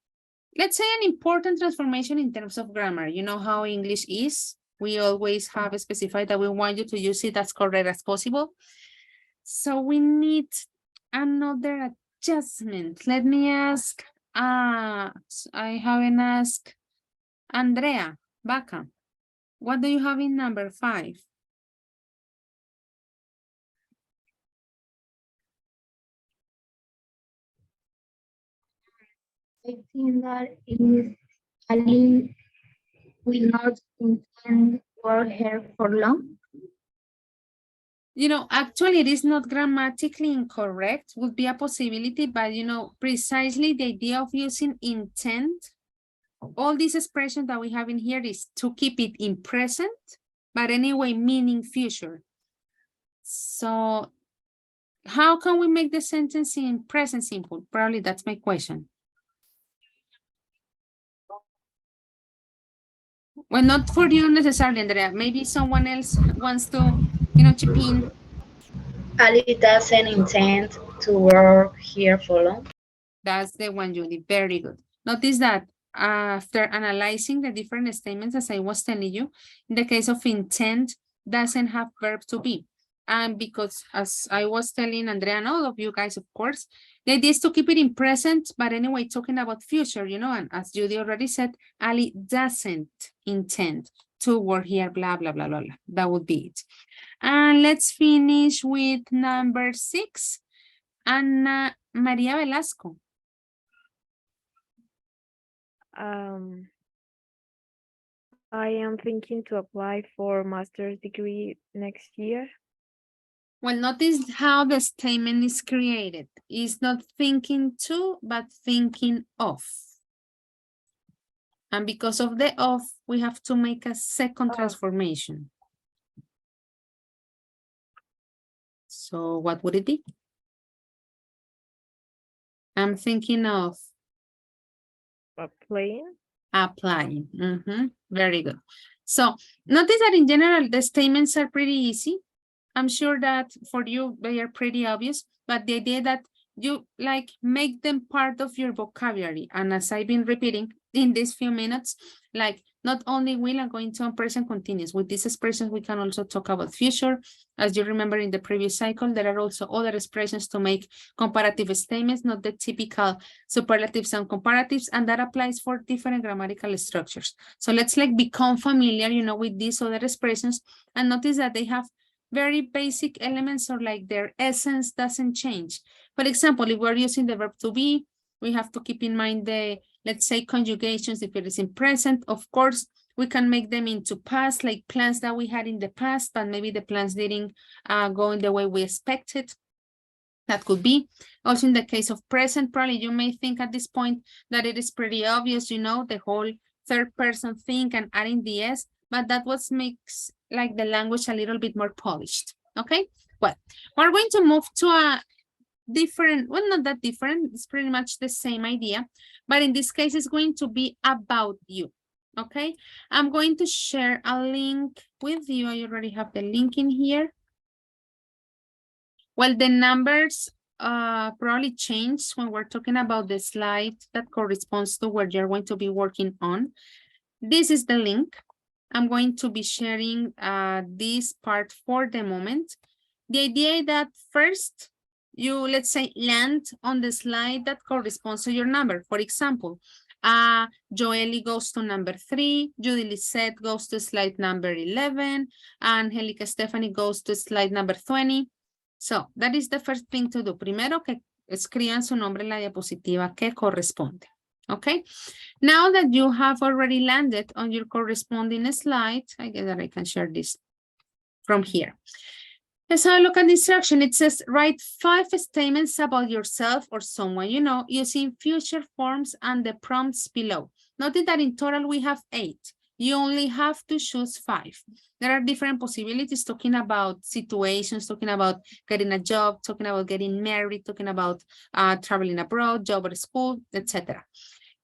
let's say, an important transformation in terms of grammar. You know how English is. We always have specified that we want you to use it as correct as possible. So we need another adjustment. Let me ask, I haven't asked Andrea Baca. What do you have in number 5? I think that if Ali will not intend work here for long. You know, actually, it is not grammatically incorrect, would be a possibility, but you know, precisely the idea of using intent, all these expressions that we have in here is to keep it in present, but anyway, meaning future. So how can we make the sentence in present simple? Probably that's my question. Well, not for you necessarily, Andrea. Maybe someone else wants to, you know, chip in. Ali doesn't intend to work here for long. That's the one, Judy. Very good. Notice that after analyzing the different statements, as I was telling you, in the case of intent, doesn't have verb to be. And because as I was telling Andrea and all of you guys, of course, the idea is to keep it in present, but anyway, talking about future, you know, and as Judy already said, Ali doesn't intend to work here, blah, blah, blah, blah, blah. That would be it. And let's finish with number 6, Ana Maria Velasco. I am thinking to apply for master's degree next year. Well, notice how the statement is created. It's not thinking to, but thinking of. And because of the of, we have to make a second transformation. So what would it be? I'm thinking of Applying. Applying. Very good. So notice that in general, the statements are pretty easy. I'm sure that for you, they are pretty obvious, but the idea that you like make them part of your vocabulary. And as I've been repeating in these few minutes, like not only will I go into present continuous. With these expressions, we can also talk about future. As you remember in the previous cycle, there are also other expressions to make comparative statements, not the typical superlatives and comparatives, and that applies for different grammatical structures. So let's like become familiar, you know, with these other expressions and notice that they have very basic elements or like their essence doesn't change. For example, if we're using the verb to be, we have to keep in mind the, let's say, conjugations. If it is in present, of course, we can make them into past, like plans that we had in the past, but maybe the plans didn't go in the way we expected. That could be. Also in the case of present, probably you may think at this point that it is pretty obvious, you know, the whole third person thing and adding the S, but that what makes like the language a little bit more polished. Okay, well, we're going to move to a different, well, not that different, it's pretty much the same idea, but in this case, it's going to be about you. Okay, I'm going to share a link with you. I already have the link in here. Well, the numbers probably change when we're talking about the slide that corresponds to what you're going to be working on. This is the link. I'm going to be sharing this part for the moment. The idea that first you, let's say, land on the slide that corresponds to your number. For example, Joely goes to number 3, Judy Lisette goes to slide number 11, Angelica Stephanie goes to slide number 20. So that is the first thing to do. Primero que escriban su nombre en la diapositiva que corresponde. Okay, now that you have already landed on your corresponding slide, I guess that I can share this from here. Let's have a look at the instruction. It says, write 5 statements about yourself or someone you know using future forms and the prompts below. Notice that in total we have 8. You only have to choose 5. There are different possibilities talking about situations, talking about getting a job, talking about getting married, talking about traveling abroad, job or school, etc.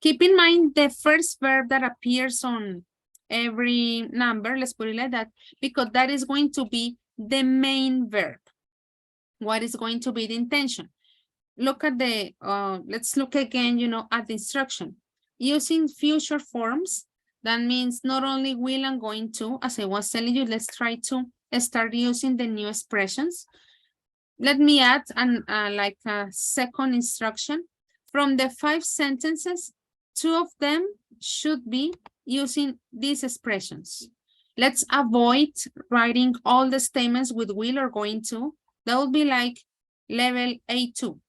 Keep in mind the first verb that appears on every number, let's put it like that, because that is going to be the main verb. What is going to be the intention? Look at the, let's look again, at the instruction. Using future forms, that means not only will and going to, as I was telling you, let's try to start using the new expressions. Let me add like a second instruction. From the 5 sentences, 2 of them should be using these expressions. Let's avoid writing all the statements with will or going to. That would be like level A2.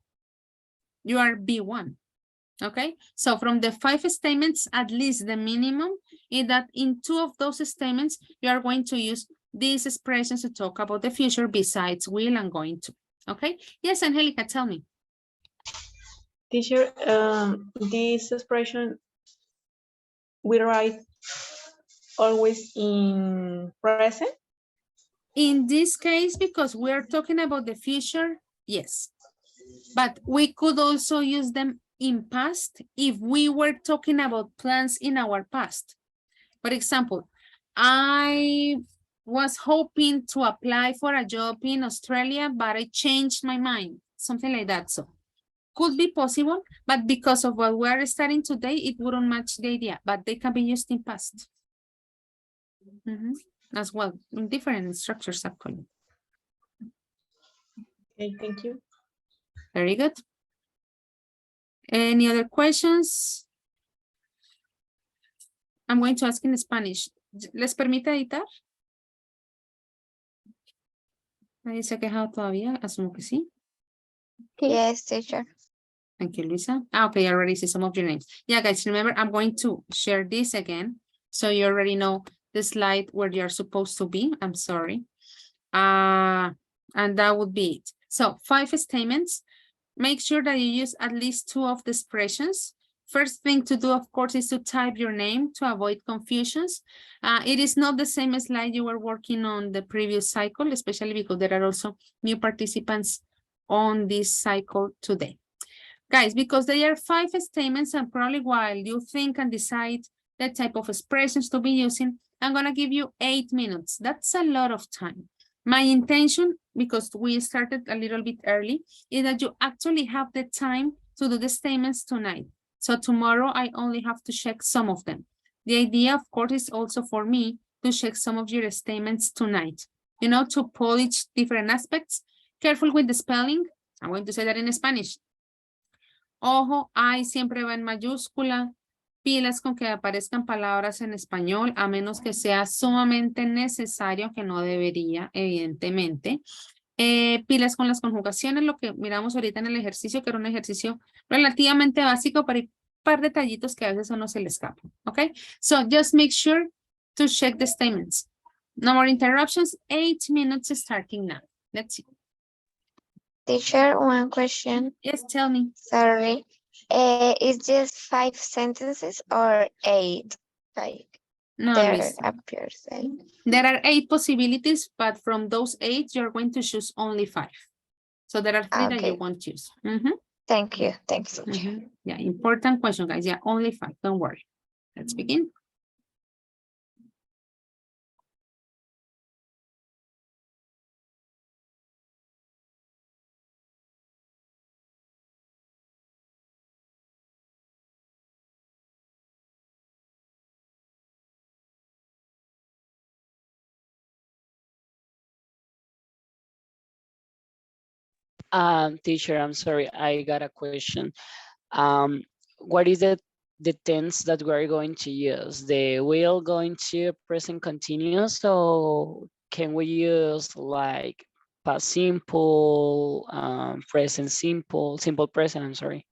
You are B1. Okay, so from the 5 statements, at least the minimum is that in 2 of those statements, you are going to use these expressions to talk about the future besides will and going to. Okay, yes, Angelica, tell me. Teacher, this expression we write always in present? In this case, because we are talking about the future, yes. But we could also use them in past if we were talking about plans in our past. For example, I was hoping to apply for a job in Australia, but I changed my mind, something like that. So could be possible, but because of what we're studying today, it wouldn't match the idea, but they can be used in past. As well, in different structures actually. Okay, thank you. Very good. Any other questions? I'm going to ask in Spanish. ¿Les permite editar? ¿Nadie se ha quejado todavía? Asumo que sí. Yes, teacher. Thank you, Luisa. Okay, I already see some of your names. Yeah, guys, remember, I'm going to share this again. So you already know the slide where you're supposed to be. I'm sorry. And that would be it. So 5 statements. Make sure that you use at least 2 of the expressions. First thing to do, of course, is to type your name to avoid confusions. It is not the same slide you were working on the previous cycle, especially because there are also new participants on this cycle today. Guys, because there are 5 statements and probably while you think and decide the type of expressions to be using, I'm going to give you 8 minutes. That's a lot of time. My intention, because we started a little bit early, is that you actually have the time to do the statements tonight. So tomorrow I only have to check some of them. The idea, of course, is also for me to check some of your statements tonight, to polish different aspects. Careful with the spelling. I'm going to say that in Spanish. Ojo, I siempre va en mayúscula. Pilas con que aparezcan palabras en español, a menos que sea sumamente necesario, que no debería, evidentemente. Pilas con las conjugaciones, lo que miramos ahorita en el ejercicio, que era un ejercicio relativamente básico, pero hay un par de detallitos que a veces a uno se le escapan, ¿ok? So just make sure to check the statements. No more interruptions. 8 minutes starting now. Let's see. Teacher, one question. Yes, tell me. Sorry. Is just 5 sentences or 8? Like No, there Luis. appears 8. There are 8 possibilities, but from those 8, you're going to choose only 5. So there are 3 that you won't choose. Thank you. Thanks. Yeah, important question, guys. Yeah, only 5. Don't worry. Let's begin. Teacher, I'm sorry, I got a question. What is the tense that we're going to use? The will going to present continuous, or can we use like past simple, present simple, simple present, I'm sorry.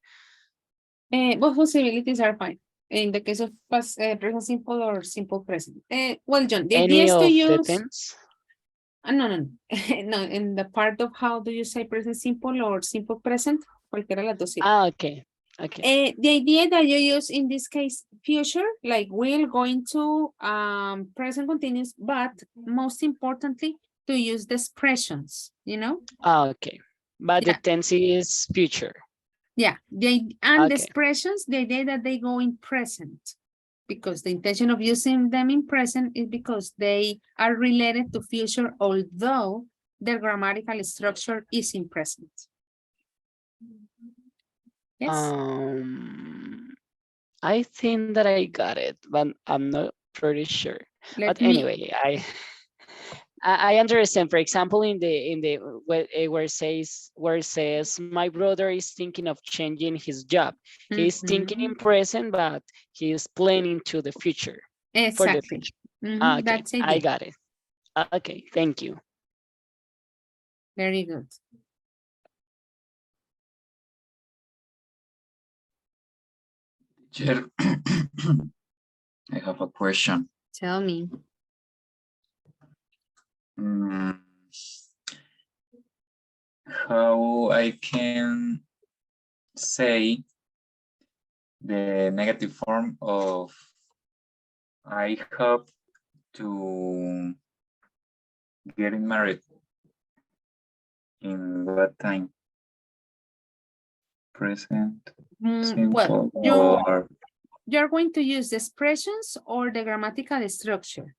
Both possibilities are fine. In the case of past present simple or simple present. Well, John, the idea Any is to of use... the tense? No. No, in the part of how do you say present simple or simple present, cualquiera de las dos. Okay. Okay. The idea that you use in this case, future, like will, going to, present continuous, but most importantly, to use the expressions, Okay. But Yeah. the tense is future. Yeah, the Okay. expressions, the idea that they go in present. because the intention of using them in present is because they are related to future, although their grammatical structure is in present. Yes. I think that I got it, but I'm not pretty sure. Let But me- anyway, I understand. For example, in the where it says my brother is thinking of changing his job. He's thinking in present, but he is planning to the future. For the Exactly. future. Mhm, Okay, that's it. I got it. Okay, thank you. Very good. Teacher, I have a question. Tell me. How I can say the negative form of I hope to getting married in what time? Present, Well, simple, or you're going to use the expressions or the grammatical structure.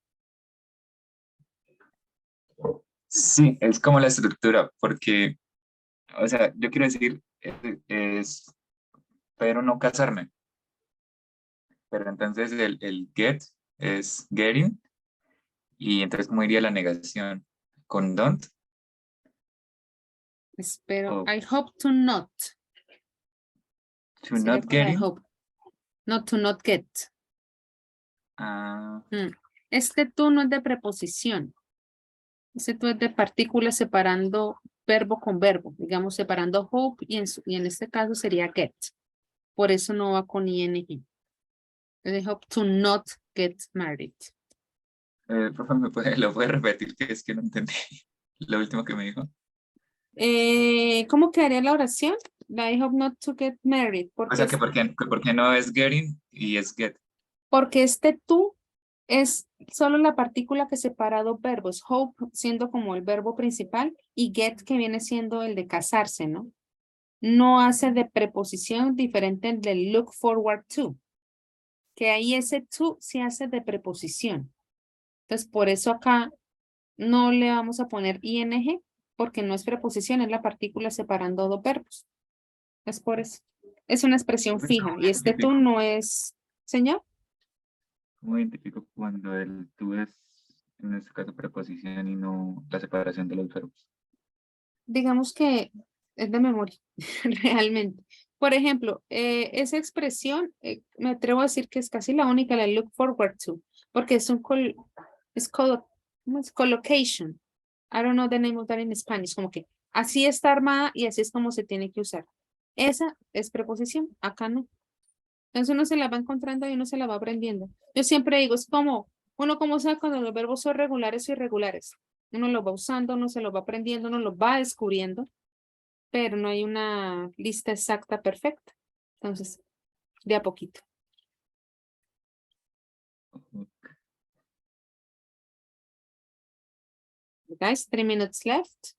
sí, es como la estructura, porque, o sea, yo quiero decir, pero no casarme. Pero entonces el get es getting, y entonces, ¿cómo iría la negación? ¿Con don't? Espero, Oh. I hope to not. To Sería not como I getting? hope. Not to not get. Ah, Este tú no es de preposición. Este tú es de partículas separando verbo con verbo. Digamos, separando hope y en este caso sería get. Por eso no va con ing. I hope to not get married. profe, lo puede repetir? Que es que no entendí lo último que me dijo. ¿Cómo quedaría la oración? I hope not to get married. O sea, que porque no es getting y es get. Porque este tú es solo la partícula que separa dos verbos. Hope siendo como el verbo principal y get que viene siendo el de casarse, ¿no? No hace de preposición diferente del look forward to. Que ahí ese to sí hace de preposición. Entonces, por eso acá no le vamos a poner ing porque no es preposición, es la partícula separando dos verbos. Es por eso. Es una expresión fija y este tú no es, señor. ¿Cómo identifico cuando el tú es, en este caso, preposición y no la separación de los verbos? Digamos que es de memoria, realmente. Por ejemplo, esa expresión, me atrevo a decir que es casi la única, la look forward to, porque es un ¿cómo es? Collocation. I don't know the name of that in Spanish, como que así está armada y así es como se tiene que usar. Esa es preposición, acá no. Entonces uno se la va encontrando y uno se la va aprendiendo. Yo siempre digo, es como, uno como sabe cuando los verbos son regulares o irregulares. Uno los va usando, uno se los va aprendiendo, uno los va descubriendo, pero no hay una lista exacta perfecta. Entonces, de a poquito. Guys, 3 minutes left.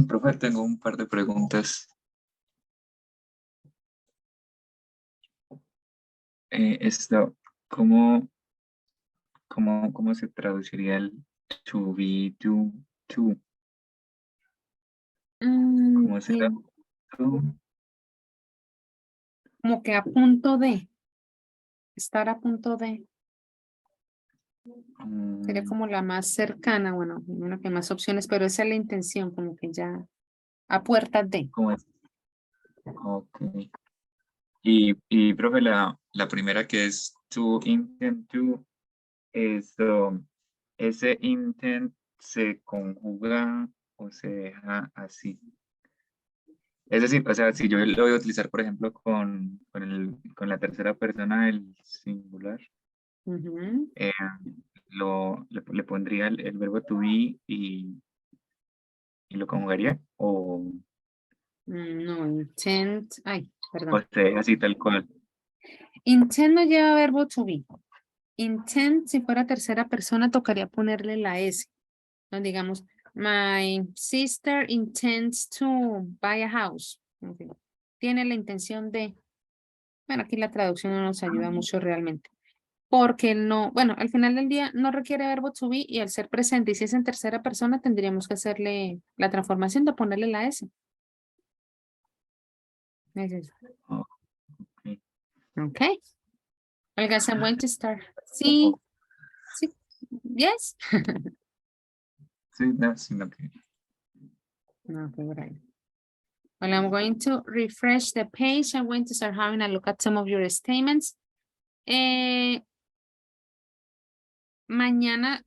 Profe, tengo un par de preguntas. Esto, ¿cómo se traduciría el to be, to? ¿Cómo será? Que como que a punto de, estar a punto de, sería como la más cercana, bueno, una que más opciones, pero esa es la intención, como que ya a puertas de. ¿Cómo es? Ok. Profe, la primera que es to intend to, ese intent se conjuga o se deja así. Es decir, o sea, si yo lo voy a utilizar, por ejemplo, con la tercera persona del singular, Ujú. le pondría el verbo to be y lo conjugaría, No, intent, ay, o perdón. se deja así tal cual. Intent no lleva verbo to be. Intent, si fuera tercera persona, tocaría ponerle la S. No digamos, my sister intends to buy a house. Ok. Tiene la intención de, bueno, aquí la traducción no nos ayuda mucho realmente. Porque no, bueno, al final del día no requiere verbo to be y al ser presente y si es en tercera persona tendríamos que hacerle la transformación de ponerle la S. Es eso. Ok. Okay. I guess I'm going to start. Sí, sí, yes. Sí, no, sino que Okay, right. Well, I'm going to refresh the page. I'm going to start having a look at some of your statements. Mañana,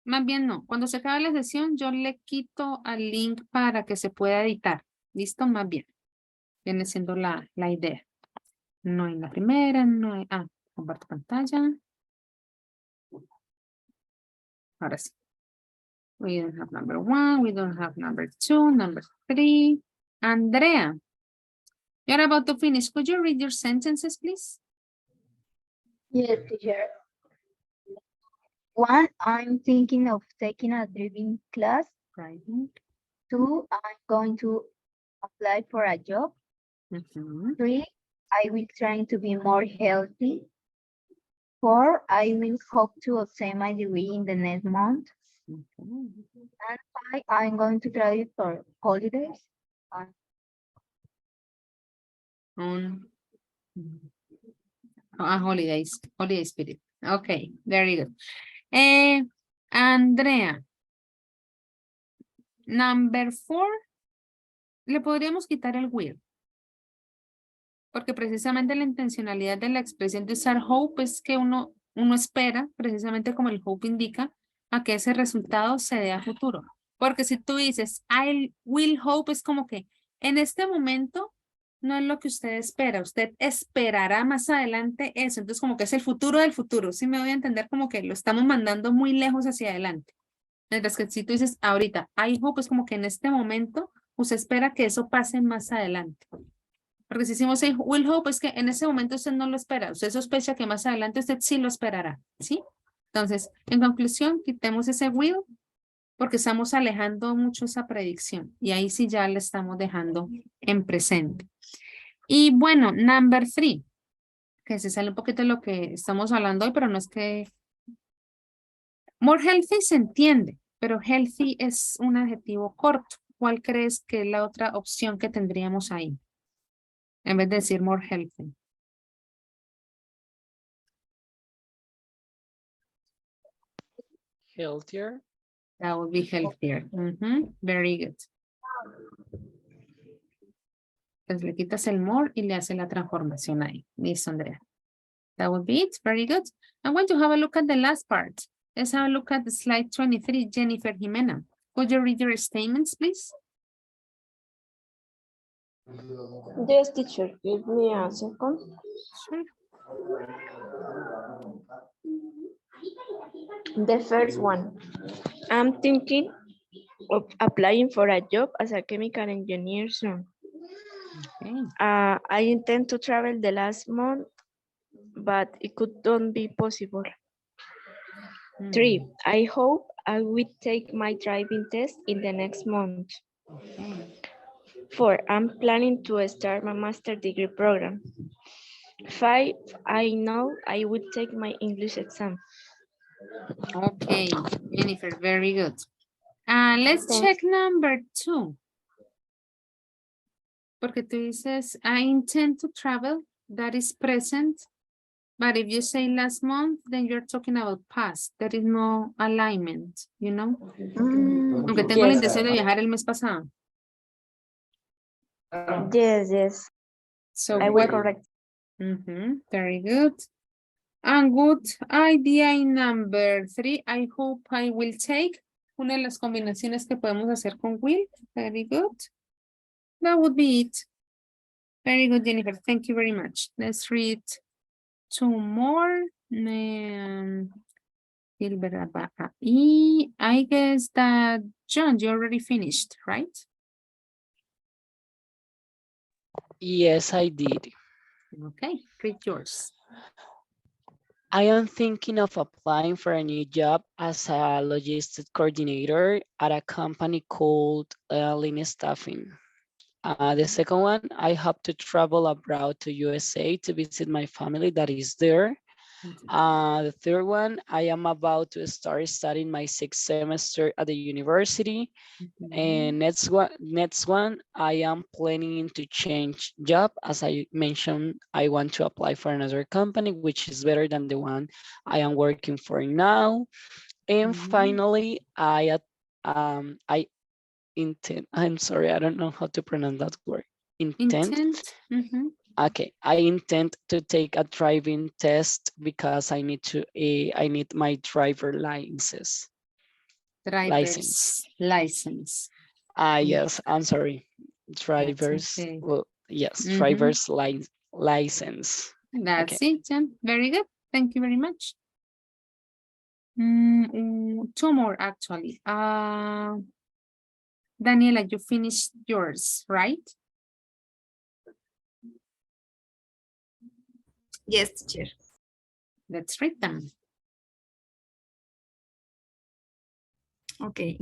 más bien no, cuando se acabe la sesión, yo le quito al link para que se pueda editar. ¿Listo? Más bien. Viene siendo la idea. No en la primera, no hay, comparto pantalla. Ahora sí. We don't have number 1, we don't have number 2, number 3. Andrea, you're about to finish. Could you read your sentences, please? Yes, teacher. One, I'm thinking of taking a driving class. Driving. Two, I'm going to apply for a job. Mhm. Three, I will try to be more healthy. Four, I will hope to obtain my degree in the next month. Okay. And five, I'm going to travel for holidays. Holidays, holiday spirit. Okay, very good. Andrea, number 4, le podríamos quitar el will. Porque precisamente la intencionalidad de la expresión de usar hope es que uno espera, precisamente como el hope indica, a que ese resultado se dé a futuro. Porque si tú dices, I will hope, es como que en este momento no es lo que usted espera, usted esperará más adelante eso. Entonces como que es el futuro del futuro. Sí me voy a entender como que lo estamos mandando muy lejos hacia adelante. Mientras que si tú dices ahorita, I hope, es como que en este momento usted espera que eso pase más adelante. Porque si decimos will hope, es que en ese momento usted no lo espera. Usted sospecha que más adelante usted sí lo esperará, ¿sí? Entonces, en conclusión, quitemos ese will porque estamos alejando mucho esa predicción. Y ahí sí ya le estamos dejando en presente. Y bueno, number 3, que se sale un poquito de lo que estamos hablando hoy, pero no es que... More healthy se entiende, pero healthy es un adjetivo corto. ¿Cuál crees que es la otra opción que tendríamos ahí? En vez de decir more healthy. Healthier. That would be healthier. Very good. Entonces le quitas el more y le hace la transformación ahí. Listo, Andrea. That would be it. Very good. I'm going to have a look at the last part. Let's have a look at the slide 23, Jennifer Jimena. Could you read your statements, please? Yes, teacher. Give me a second. Sure. The first one. I'm thinking of applying for a job as a chemical engineer soon. Okay. I intend to travel the last month, but it could not be possible. 3, I hope I will take my driving test in the next month. 4, I'm planning to start my master degree program. 5, I know I will take my English exam. Okay, Jennifer, very good. Let's Thanks. check number 2. Porque tú dices, I intend to travel, that is present. But if you say last month, then you're talking about past. There is no alignment, you know? Aunque tengo la Yes. intención de viajar el mes pasado. Yes. So I will what? correct. Very good. And good idea in number 3, I hope I will take. Una de las combinaciones que podemos hacer con will. Very good. That would be it. Very good, Jennifer. Thank you very much. Let's read 2 more. I guess that, John, you already finished, right? Yes, I did. Okay, read yours. I am thinking of applying for a new job as a logistics coordinator at a company called Lean Staffing. The second one, I hope to travel abroad to USA to visit my family that is there. The third one, I am about to start studying my 6th semester at the university. And next one, I am planning to change job. As I mentioned, I want to apply for another company, which is better than the one I am working for now. And finally, I intend, I'm sorry, I don't know how to pronounce that word. Intent. Okay, I intend to take a driving test because I need my driver license. Driver's license. Yes, I'm sorry. Driver's, okay. well, yes, driver's license. That's Okay. it, Jen. Very good. Thank you very much. 2 more, actually. Daniela, you finished yours, right? Yes, teacher. Let's read them. Okay.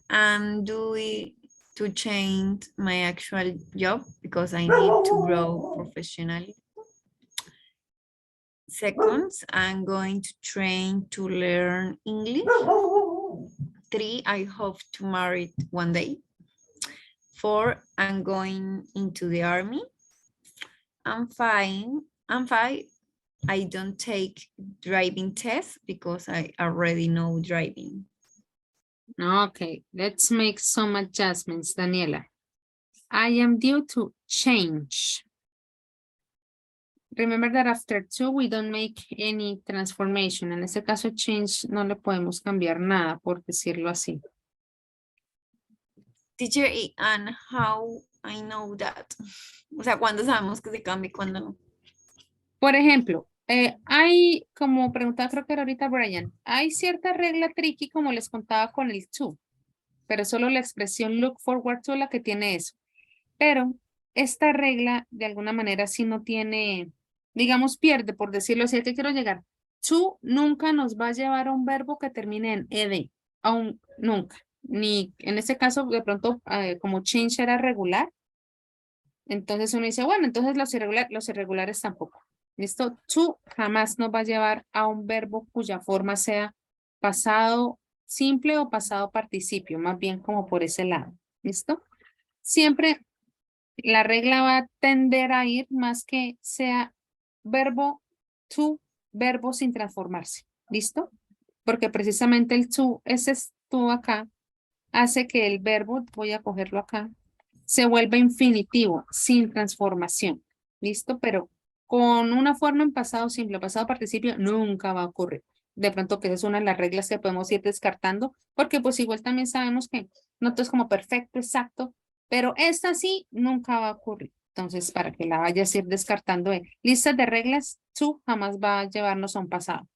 I'm doing to change my actual job because I need to grow professionally. Second, I'm going to train to learn English. 3, I hope to marry one day. 4, I'm going into the army. I'm 5, I don't take driving tests because I already know driving. Okay, let's make some adjustments, Daniela. I am due to change. Remember that after 2, we don't make any transformation. En este caso, change no le podemos cambiar nada, por decirlo así. Teacher, and how I know that? O sea, ¿cuándo sabemos que se cambia y cuándo no? Por ejemplo, hay, como preguntaba creo que era ahorita Brian, hay cierta regla tricky como les contaba con el to, pero solo la expresión look forward to la que tiene eso. Pero esta regla de alguna manera sí no tiene, digamos, pierde, por decirlo así, ¿a qué quiero llegar? To nunca nos va a llevar a un verbo que termine en ed, aún nunca. Ni en este caso, de pronto, como change era regular, entonces uno dice, bueno, entonces los irregulares tampoco. ¿Listo? To jamás nos va a llevar a un verbo cuya forma sea pasado simple o pasado participio, más bien como por ese lado. ¿Listo? Siempre la regla va a tender a ir más que sea verbo to, verbo sin transformarse. ¿Listo? Porque precisamente el to, ese es to acá, hace que el verbo, voy a cogerlo acá, se vuelva infinitivo, sin transformación. ¿Listo? Pero con una forma en pasado simple, pasado participio, nunca va a ocurrir. De pronto que esa es una de las reglas que podemos ir descartando, porque pues igual también sabemos que no todo es como perfecto, exacto, pero esta sí nunca va a ocurrir. Entonces, para que la vayas a ir descartando en listas de reglas, to jamás va a llevarnos a un pasado.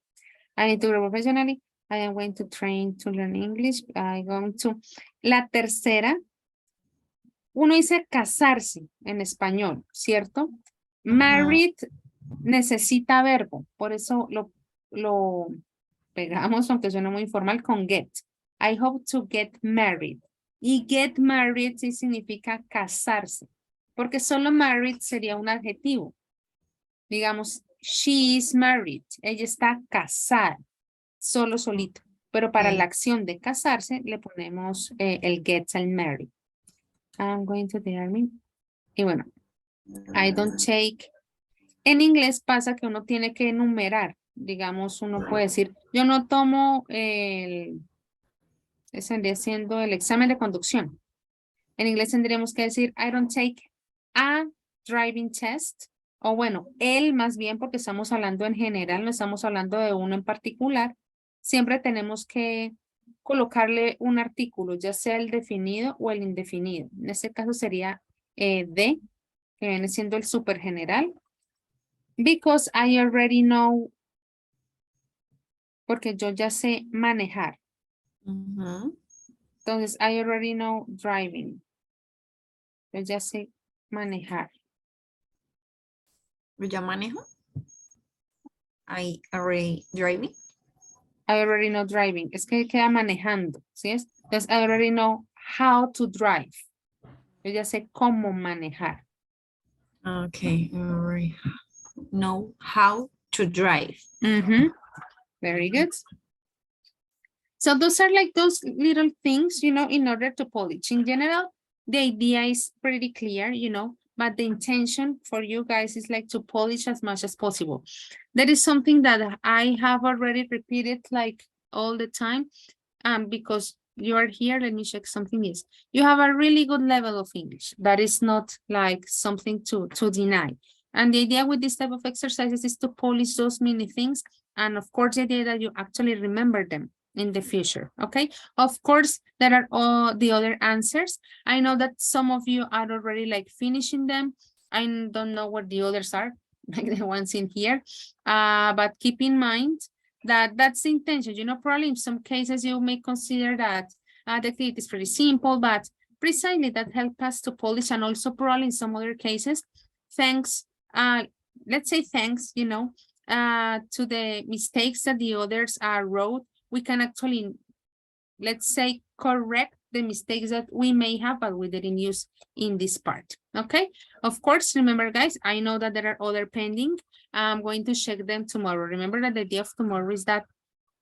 I need to grow professionally. I am going to train to learn English. I'm going to. La tercera, uno dice casarse en español, ¿cierto? Married necesita verbo, por eso lo pegamos, aunque suena muy informal, con get. I hope to get married. Y get married sí significa casarse, porque solo married sería un adjetivo. Digamos, she is married. Ella está casada, solo solito. Pero para la acción de casarse le ponemos el get al married. I'm going to the army. Y bueno, I don't take. En inglés pasa que uno tiene que enumerar. Digamos, uno puede decir, yo no tomo ese vendría siendo el examen de conducción. En inglés tendríamos que decir, I don't take a driving test. O bueno, él más bien porque estamos hablando en general, no estamos hablando de uno en particular. Siempre tenemos que colocarle un artículo, ya sea el definido o el indefinido. En este caso sería de, que viene siendo el super general. Because I already know, porque yo ya sé manejar. Entonces, I already know driving. Yo ya sé manejar. ¿Yo ya manejo? I already driving. I already know driving. Es que queda manejando, ¿sí es? Entonces, I already know how to drive. Yo ya sé cómo manejar. Okay, already know how to drive. Very good. So those are like those little things, you know, in order to polish. In general, the idea is pretty clear, you know, but the intention for you guys is like to polish as much as possible. That is something that I have already repeated like all the time. Because you are here, let me check something is. You have a really good level of English. That is not like something to deny. And the idea with this type of exercises is to polish those many things. And of course, the idea that you actually remember them in the future, okay? Of course, there are all the other answers. I know that some of you are already like finishing them. I don't know what the others are, like the ones in here. But keep in mind that that's the intention. You know, probably in some cases you may consider that the activity is pretty simple, but precisely that helps us to polish, and also probably in some other cases, thanks, let's say thanks, you know, to the mistakes that the others wrote, we can actually, let's say, correct the mistakes that we may have, but we didn't use in this part, okay? Of course, remember, guys, I know that there are other pending. I'm going to check them tomorrow. Remember that the idea of tomorrow is that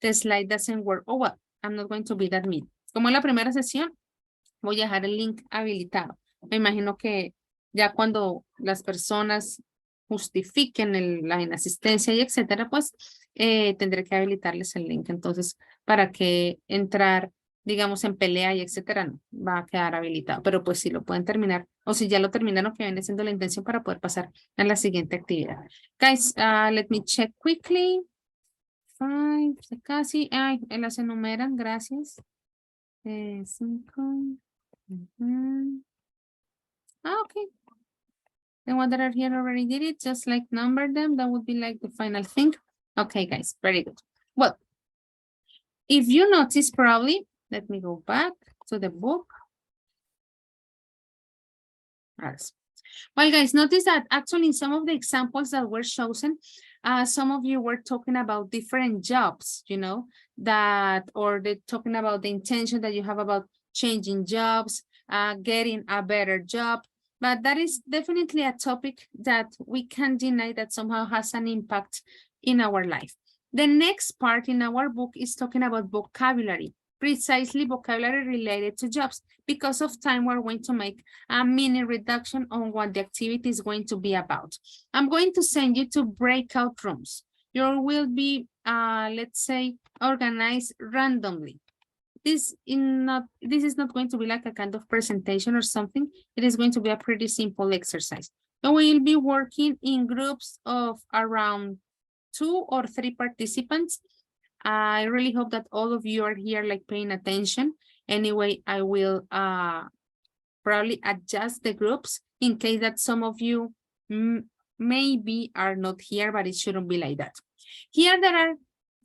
the slide doesn't work. Oh, well, I'm not going to be that mean. Como en la primera sesión, voy a dejar el link habilitado. Me imagino que ya cuando las personas justifiquen la inasistencia y etcétera, pues tendré que habilitarles el link. Entonces, para que entrar, digamos, en pelea y etcétera, no, va a quedar habilitado. Pero pues si lo pueden terminar, o si ya lo terminaron, que viene siendo la intención para poder pasar a la siguiente actividad. Guys, let me check quickly. Five, casi, ay, las enumeran, gracias. 5. Okay. The one that are here already did it, just like number them. That would be like the final thing. Okay, guys, very good. Well, if you notice probably, let me go back to the book. Well, guys, notice that actually in some of the examples that were chosen, some of you were talking about different jobs, you know, or they're talking about the intention that you have about changing jobs, getting a better job. But that is definitely a topic that we can't deny that somehow has an impact in our life. The next part in our book is talking about vocabulary, precisely vocabulary related to jobs. Because of time, we're going to make a mini reduction on what the activity is going to be about. I'm going to send you to breakout rooms. You will be, let's say, organized randomly. This is not going to be like a kind of presentation or something. It is going to be a pretty simple exercise. So we'll be working in groups of around 2 or 3 participants. I really hope that all of you are here like paying attention. Anyway, I will probably adjust the groups in case that some of you maybe are not here, but it shouldn't be like that. Here there are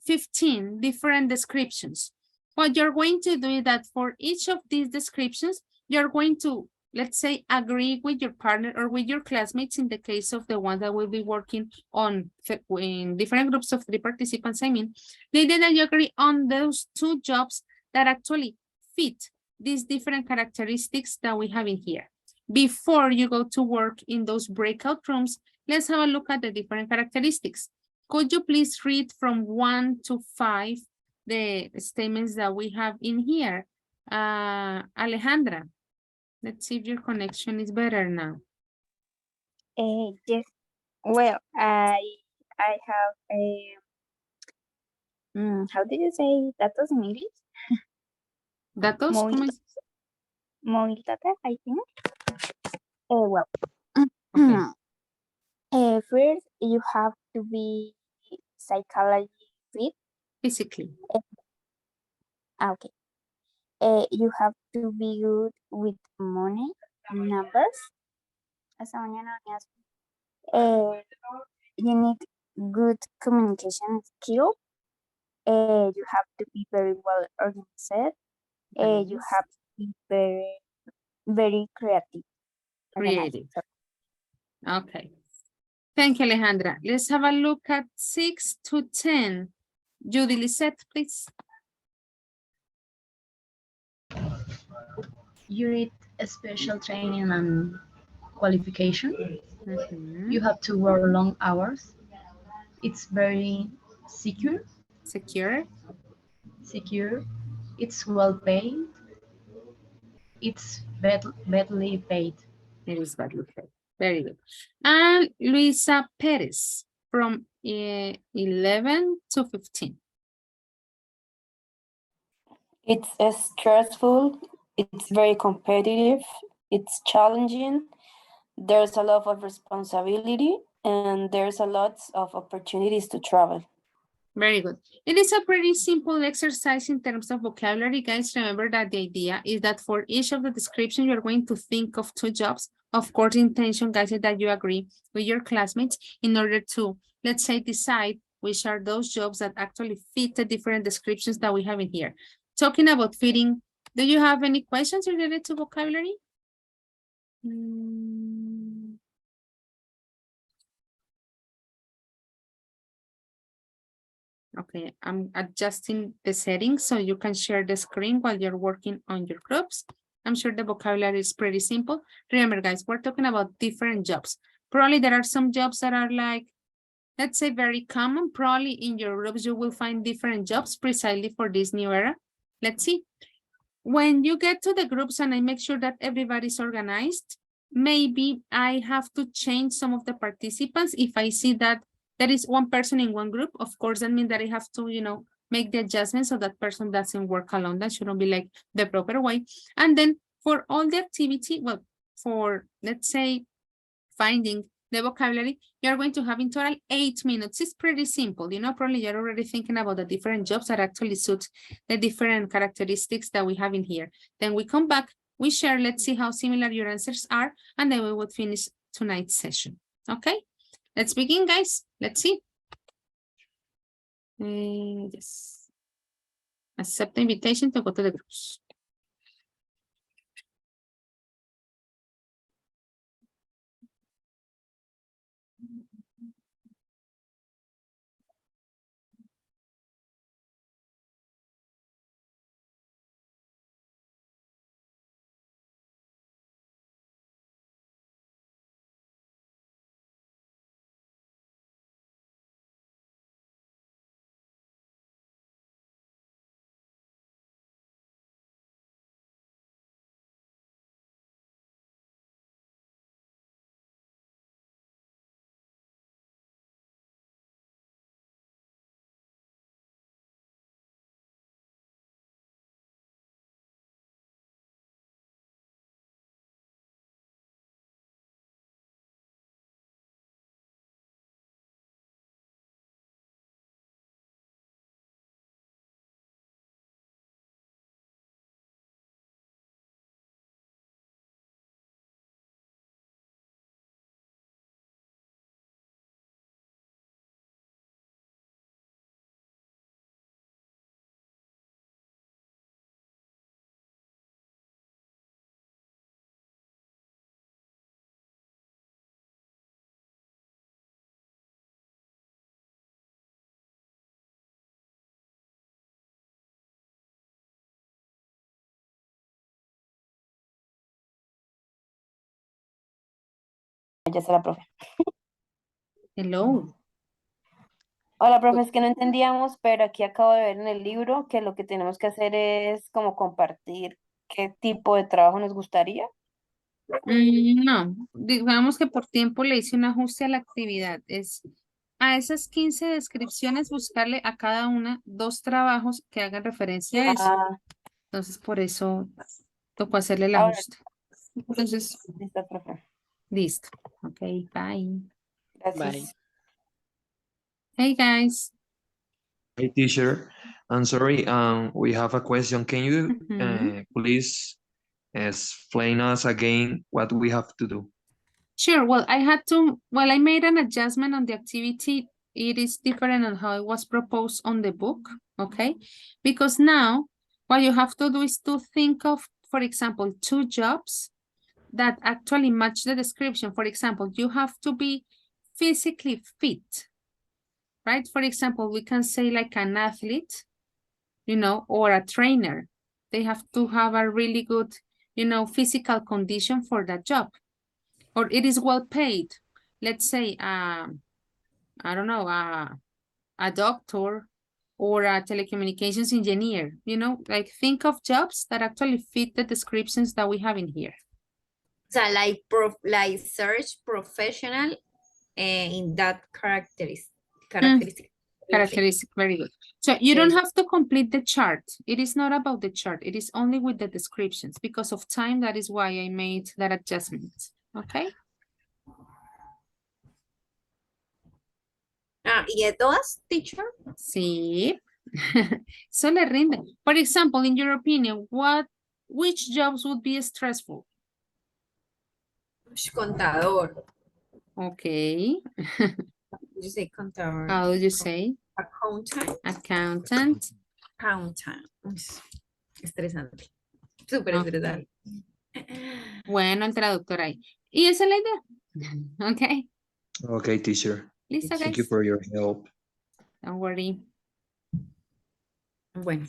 15 different descriptions. What you're going to do is that for each of these descriptions, you're going to let's say, agree with your partner or with your classmates in the case of the one that will be working on in different groups of 3 participants, I mean, the idea that you agree on those 2 jobs that actually fit these different characteristics that we have in here. Before you go to work in those breakout rooms, let's have a look at the different characteristics. Could you please read from 1 to 5 the statements that we have in here? Alejandra, let's see if your connection is better now. Yes. Well, I have a how did you say datos in English? Datos, ¿cómo es? Móvil data, I think. Well, Okay. first you have to be psychology fit. Physically. Okay. You have to be good with money, numbers. Esa mañana venía así. You need good communication skill. You have to be very well organized. You have to be very, very creative. Creative. Okay. Thank you, Alejandra. Let's have a look at 6 to 10. Judy Lisette, please. You need a special training and qualification. You have to work long hours. It's very secure. Secure. Secure. It's well paid. It's badly paid. It is badly paid. Very good. And Luisa Perez from 11 to 15. It's stressful, it's very competitive, it's challenging, there's a lot of responsibility, and there's a lot of opportunities to travel. Very good. It is a pretty simple exercise in terms of vocabulary, guys. Remember that the idea is that for each of the description, you're going to think of 2 jobs. Of course, the intention, guys, is that you agree with your classmates in order to, let's say, decide which are those jobs that actually fit the different descriptions that we have in here. Talking about fitting, do you have any questions related to vocabulary? Okay, I'm adjusting the settings so you can share the screen while you're working on your groups. I'm sure the vocabulary is pretty simple. Remember, guys, we're talking about different jobs. Probably there are some jobs that are like, let's say, very common. Probably in your groups, you will find different jobs precisely for this new era. Let's see. When you get to the groups and I make sure that everybody's organized, maybe I have to change some of the participants. If I see that there is one person in one group, of course, that means that I have to, make the adjustment so that person doesn't work alone. That shouldn't be like the proper way. And then for all the activity, well, for, let's say, finding the vocabulary, you're going to have in total 8 minutes. It's pretty simple. Probably you're already thinking about the different jobs that actually suit the different characteristics that we have in here. Then we come back, we share, let's see how similar your answers are, and then we would finish tonight's session. Okay, let's begin, guys. Let's see. Yes. Accept the invitation to go to the groups. ya está la profe. Hello. Hola, profe, es que no entendíamos, pero aquí acabo de ver en el libro que lo que tenemos que hacer es como compartir qué tipo de trabajo nos gustaría. No, digamos que por tiempo le hice un ajuste a la actividad. Es a esas 15 descripciones buscarle a cada una 2 trabajos que hagan referencia a eso. Ah, Entonces, por eso tocó hacerle el ahora, ajuste. Entonces, listo, profe. listo. Ok, bye. Bye. Gracias. Hey, guys. Hey, teacher. I'm sorry. We have a question. Can you please explain us again what we have to do? Sure. Well, I made an adjustment on the activity. It is different on how it was proposed on the book, okay? Because now what you have to do is to think of, for example, 2 jobs that actually match the description. For example, you have to be physically fit, right? For example, we can say like an athlete, you know, or a trainer. They have to have a really good, you know, physical condition for that job. Or it is well paid. Let's say, I don't know, a doctor or a telecommunications engineer, you know, like think of jobs that actually fit the descriptions that we have in here. So like search professional in that characteristic. Characteristic, very good. So you don't have to complete the chart. It is not about the chart. It is only with the descriptions. Because of time, that is why I made that adjustment. Okay? ¿Y de todas, teacher? Sí. So le rinde. For example, in your opinion, which jobs would be stressful? Contador. Okay. You say contador. How do you say? Accountant. Accountant. Accountant. Estresante. Súper estresante. Bueno, el traductor ahí. Y esa es la idea. Okay. Okay, teacher. Listo, Thank you guys. for your help. Don't worry. Bueno.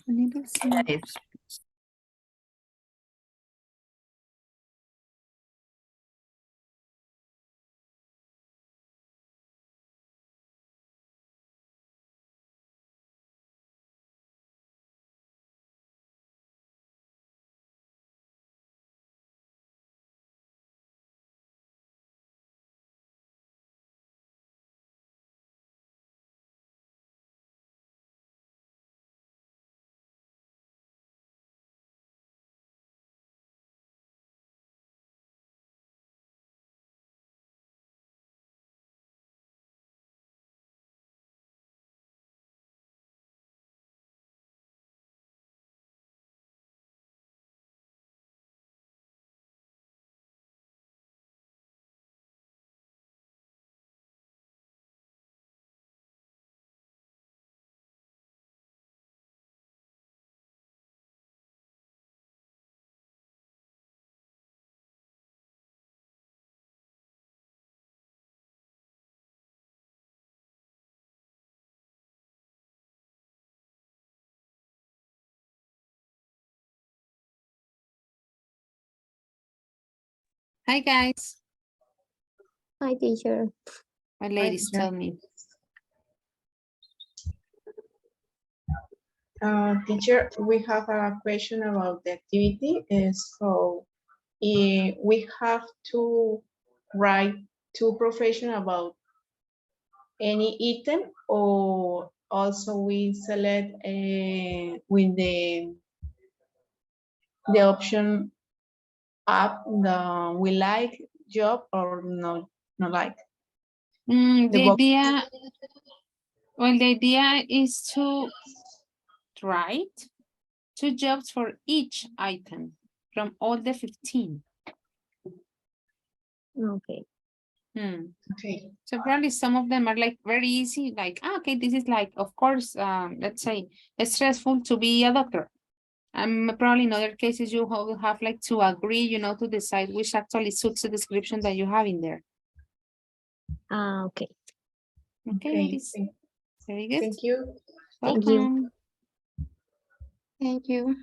Hi, guys. Hi, teacher. My ladies, tell me. Teacher, we have a question about the activity. So we have to write 2 professions about any item, or also we select with the option up the we like job or no like. The idea is to write 2 jobs for each item from all the 15. Okay. Okay. So probably some of them are like very easy, like, okay, this is like, of course, let's say it's stressful to be a doctor. Probably in other cases, you will have like to agree, you know, to decide which actually suits the description that you have in there. Okay. Okay, ladies. Very good. Thank you. Thank you. Welcome. Thank you.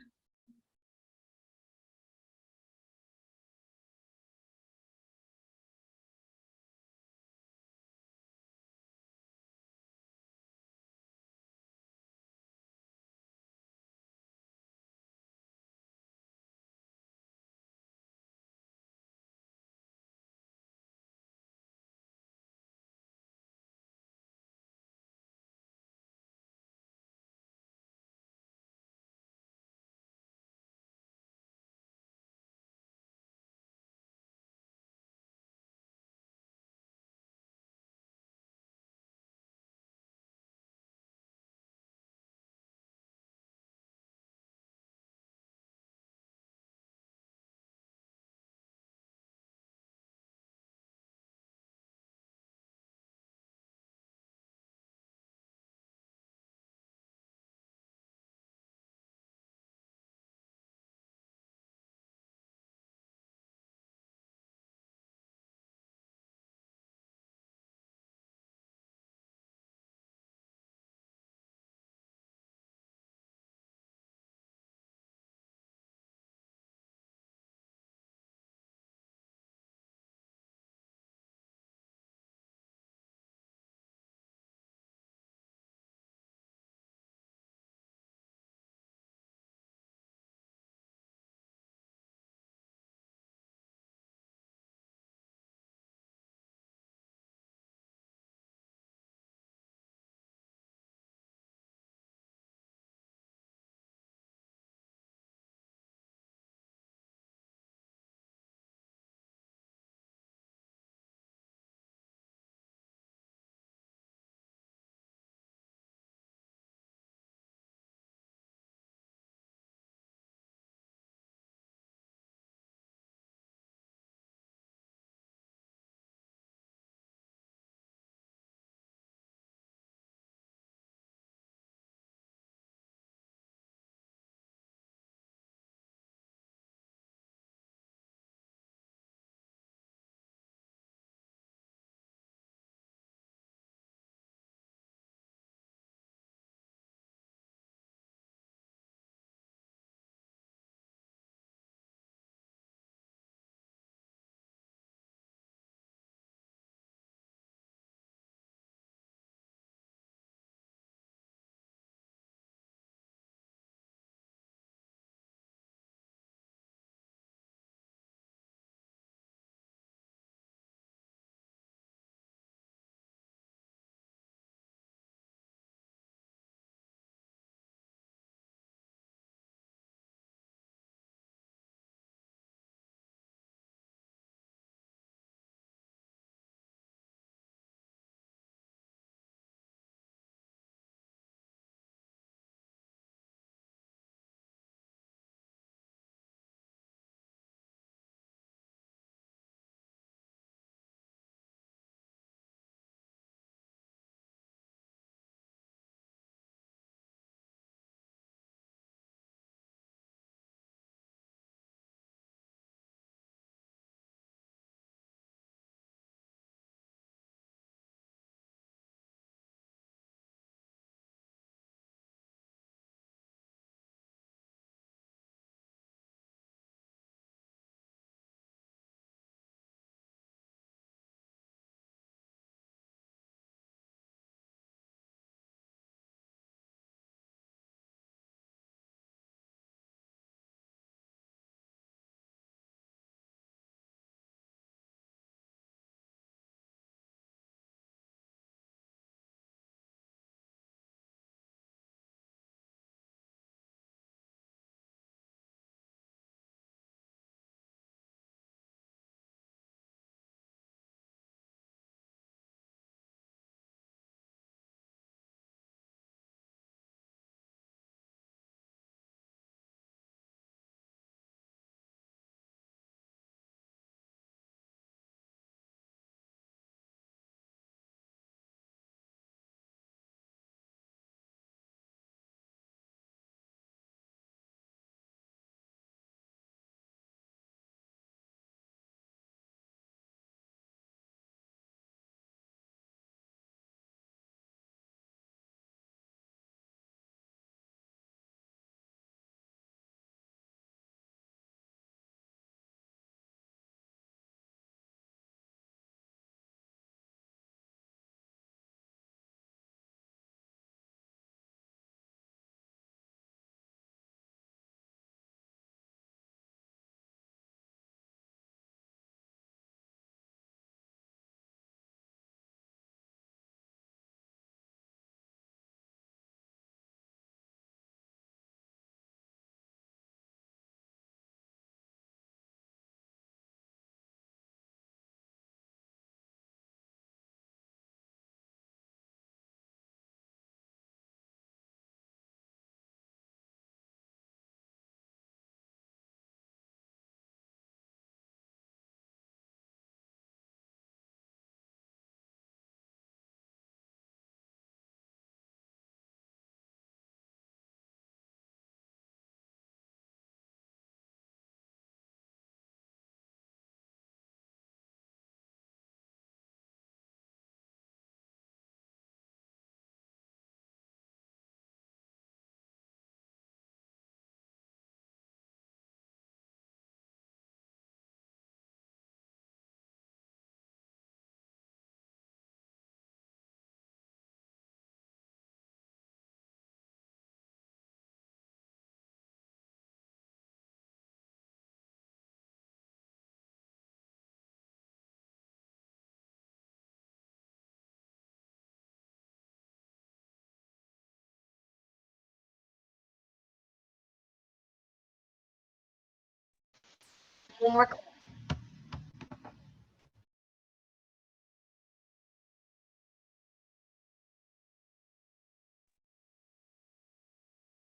Homework.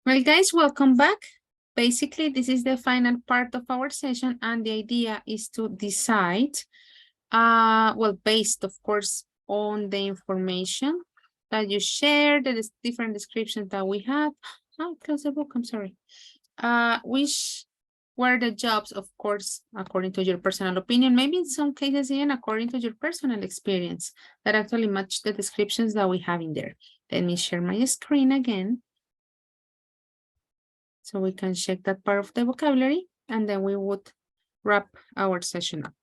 Well, guys, welcome back. Basically, this is the final part of our session, and the idea is to decide, well, based, of course, on the information that you shared, the different descriptions that we have. Oh, close the book, I'm sorry. Which were the jobs, of course, according to your personal opinion, maybe in some cases even according to your personal experience, that actually match the descriptions that we have in there. Let me share my screen again, so we can check that part of the vocabulary, and then we would wrap our session up.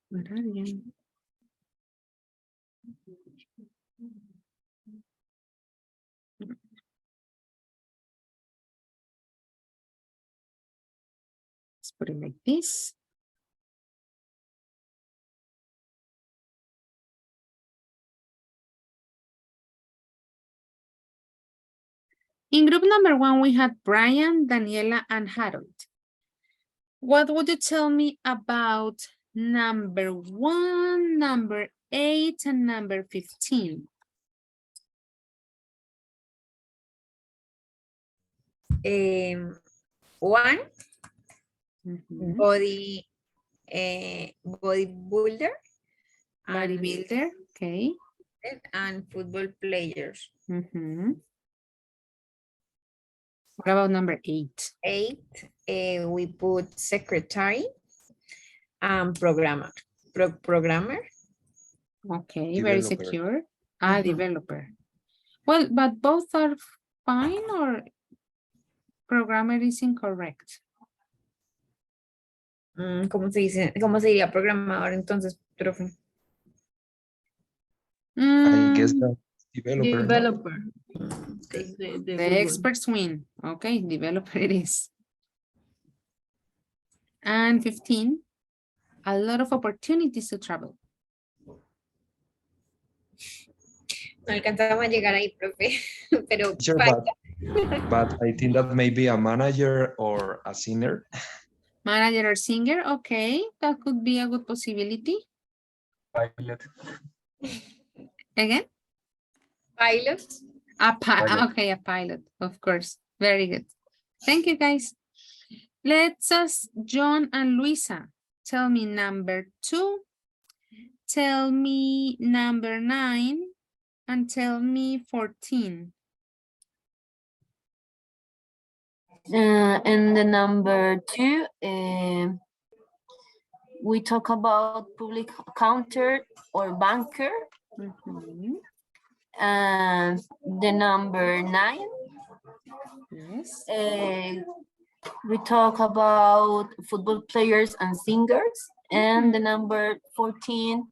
Where are you? Let's put it like this. In group number 1, we had Brian, Daniela, and Harold. What would you tell me about number 1, number 8, and number 15? One, body, bodybuilder. Bodybuilder, okay. And football players. What about number 8? 8, we put secretary and programmer. Programmer. Okay, very secure. Developer. Well, but both are fine, or programmer is incorrect? ¿Cómo se dice? ¿Cómo se diría programador entonces, profe? I guess that developer. Developer. The experts win. Okay, developer it is. And 15, a lot of opportunities to travel. No alcanzamos a llegar ahí, profe, pero Sure, but I think that maybe a manager or a singer. Manager or singer, okay, that could be a good possibility. Pilot. Again? Pilot. Pilot. Okay, a pilot, of course. Very good. Thank you, guys. Let's ask John and Luisa. Tell me number 2. Tell me number 9. And tell me 14. And the number 2, we talk about public accountant or banker. And the number 9, yes, we talk about football players and singers. And the number 14,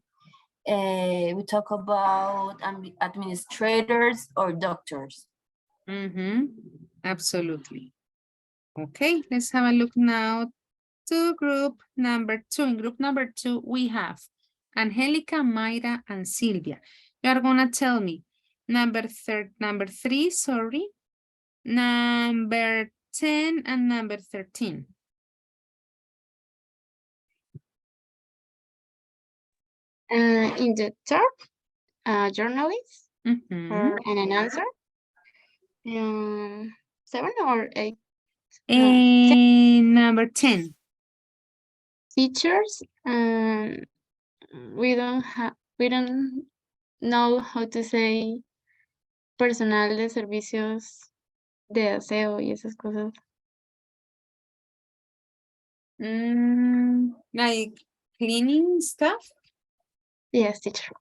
we talk about administrators or doctors. Absolutely. Okay, let's have a look now to group number 2. In group number 2, we have Angelica, Mayra, and Silvia. You are gonna tell me number 3, sorry, number 10, and number 13. In the third, journalist or an answer. 7 or 8? Number 10. Features. We don't know how to say personal de servicios de aseo y esas cosas. Like cleaning stuff? Yes, teacher.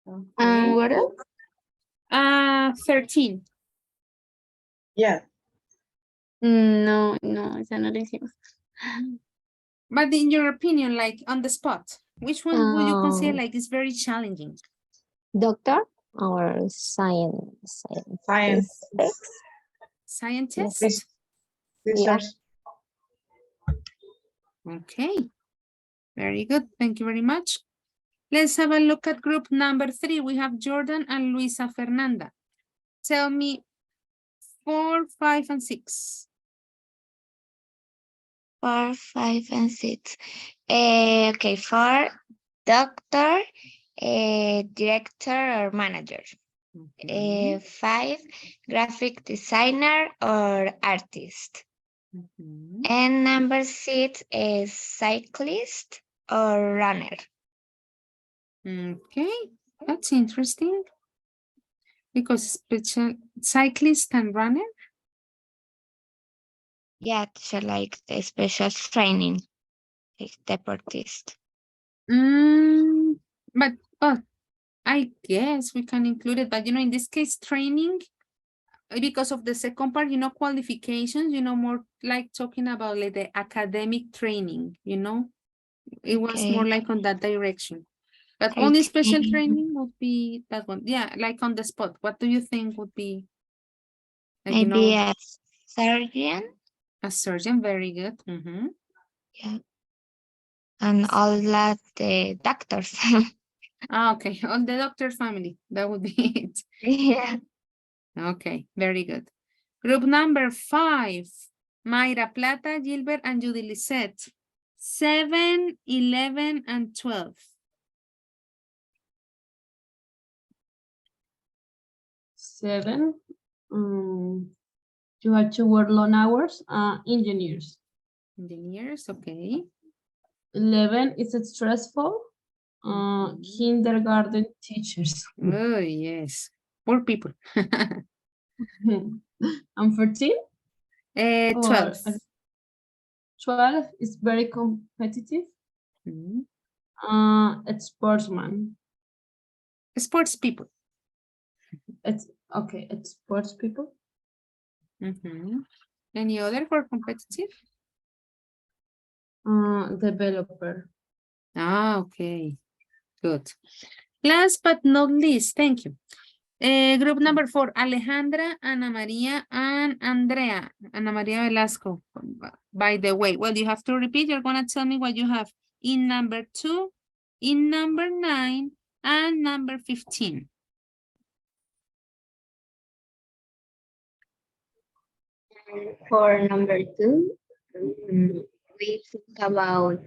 Okay. What else? 13. Yeah. No, esa no la hicimos. But in your opinion, like on the spot, which one would you consider like is very challenging? Doctor or science? Scientist? Yeah. Okay. Very good. Thank you very much. Let's have a look at group number 3. We have Jordan and Luisa Fernanda. Tell me 4, 5, and 6. 4, 5, and 6. Okay, 4, doctor, director or manager. 5, graphic designer or artist. And number 6 is cyclist or runner. Okay, that's interesting. Because special cyclist and runner? Yeah, so like the special training, like deportist. But I guess we can include it, but in this case, training, because of the second part, qualifications, more like talking about like the academic training, it was more like on that direction. But only special training would be that one. Yeah, like on the spot. What do you think would be? Like, Maybe a surgeon. A surgeon, very good. Yeah. And all that the doctors. Okay, all the doctor family. That would be it. Yeah. Okay, very good. Group number 5. Mayra Plata, Gilbert, and Judy Lisette. 7, 11, and 12. 7. You have to work long hours. Engineers. Engineers, okay. 11 is it stressful. Kindergarten teachers. Oh, yes. Poor people. And 14? 12. 12 is very competitive. It's sportsman. Sports people. It's okay. It's sports people. Any other for competitive? Developer. Okay. Good. Last but not least, thank you. Group number 4, Alejandra, Ana Maria, and Andrea. Ana Maria Velasco, by the way. Well, you have to repeat. You're going to tell me what you have in number 2, in number 9, and number 15. For number 2, we think about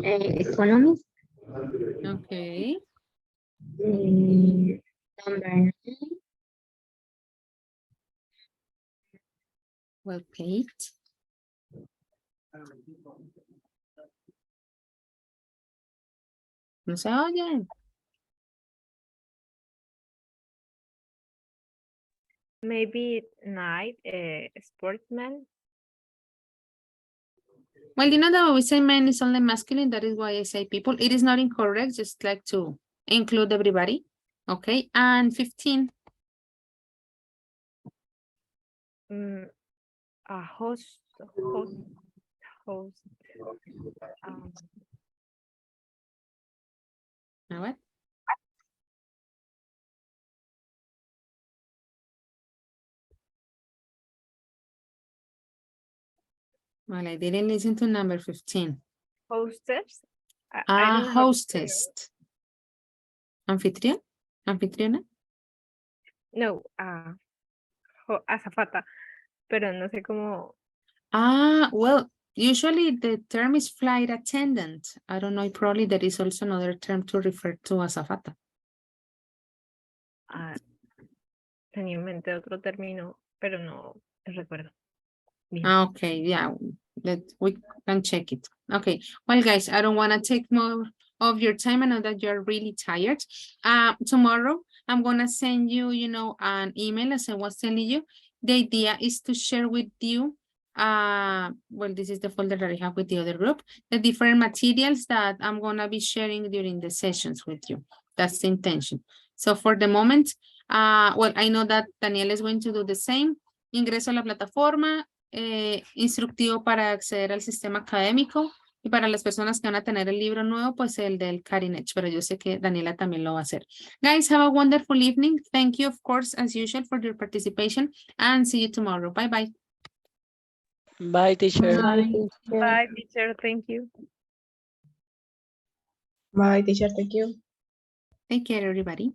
economics. Okay. Number 9. Well paid. No se oyen. Maybe night, sportsman. Well, you know that when we say men is only masculine, that is why I say people. It is not incorrect, just like to include everybody. Okay, and 15. A host. What? Well, I didn't listen to number 15. Hostess. I don't know hostess. Anfitrión? Anfitriona? No, azafata, pero no sé cómo. Well, usually the term is flight attendant. I don't know, probably there is also another term to refer to azafata. Tenía en mente otro término, pero no recuerdo. Okay, yeah, we can check it. Okay, well, guys, I don't want to take more of your time. I know that you're really tired. Tomorrow, I'm going to send you, an email, as I was telling you. The idea is to share with you, well, this is the folder that I have with the other group, the different materials that I'm going to be sharing during the sessions with you. That's the intention. So for the moment, well, I know that Daniel is going to do the same. Ingreso a la plataforma, instructivo para acceder al sistema académico, y para las personas que van a tener el libro nuevo, pues el del Cutting Edge, pero yo sé que Daniela también lo va a hacer. Guys, have a wonderful evening. Thank you, of course, as usual, for your participation, and see you tomorrow. Bye-bye. Bye, teacher. Bye, teacher. Thank you. Bye, teacher. Thank you. Take care, everybody.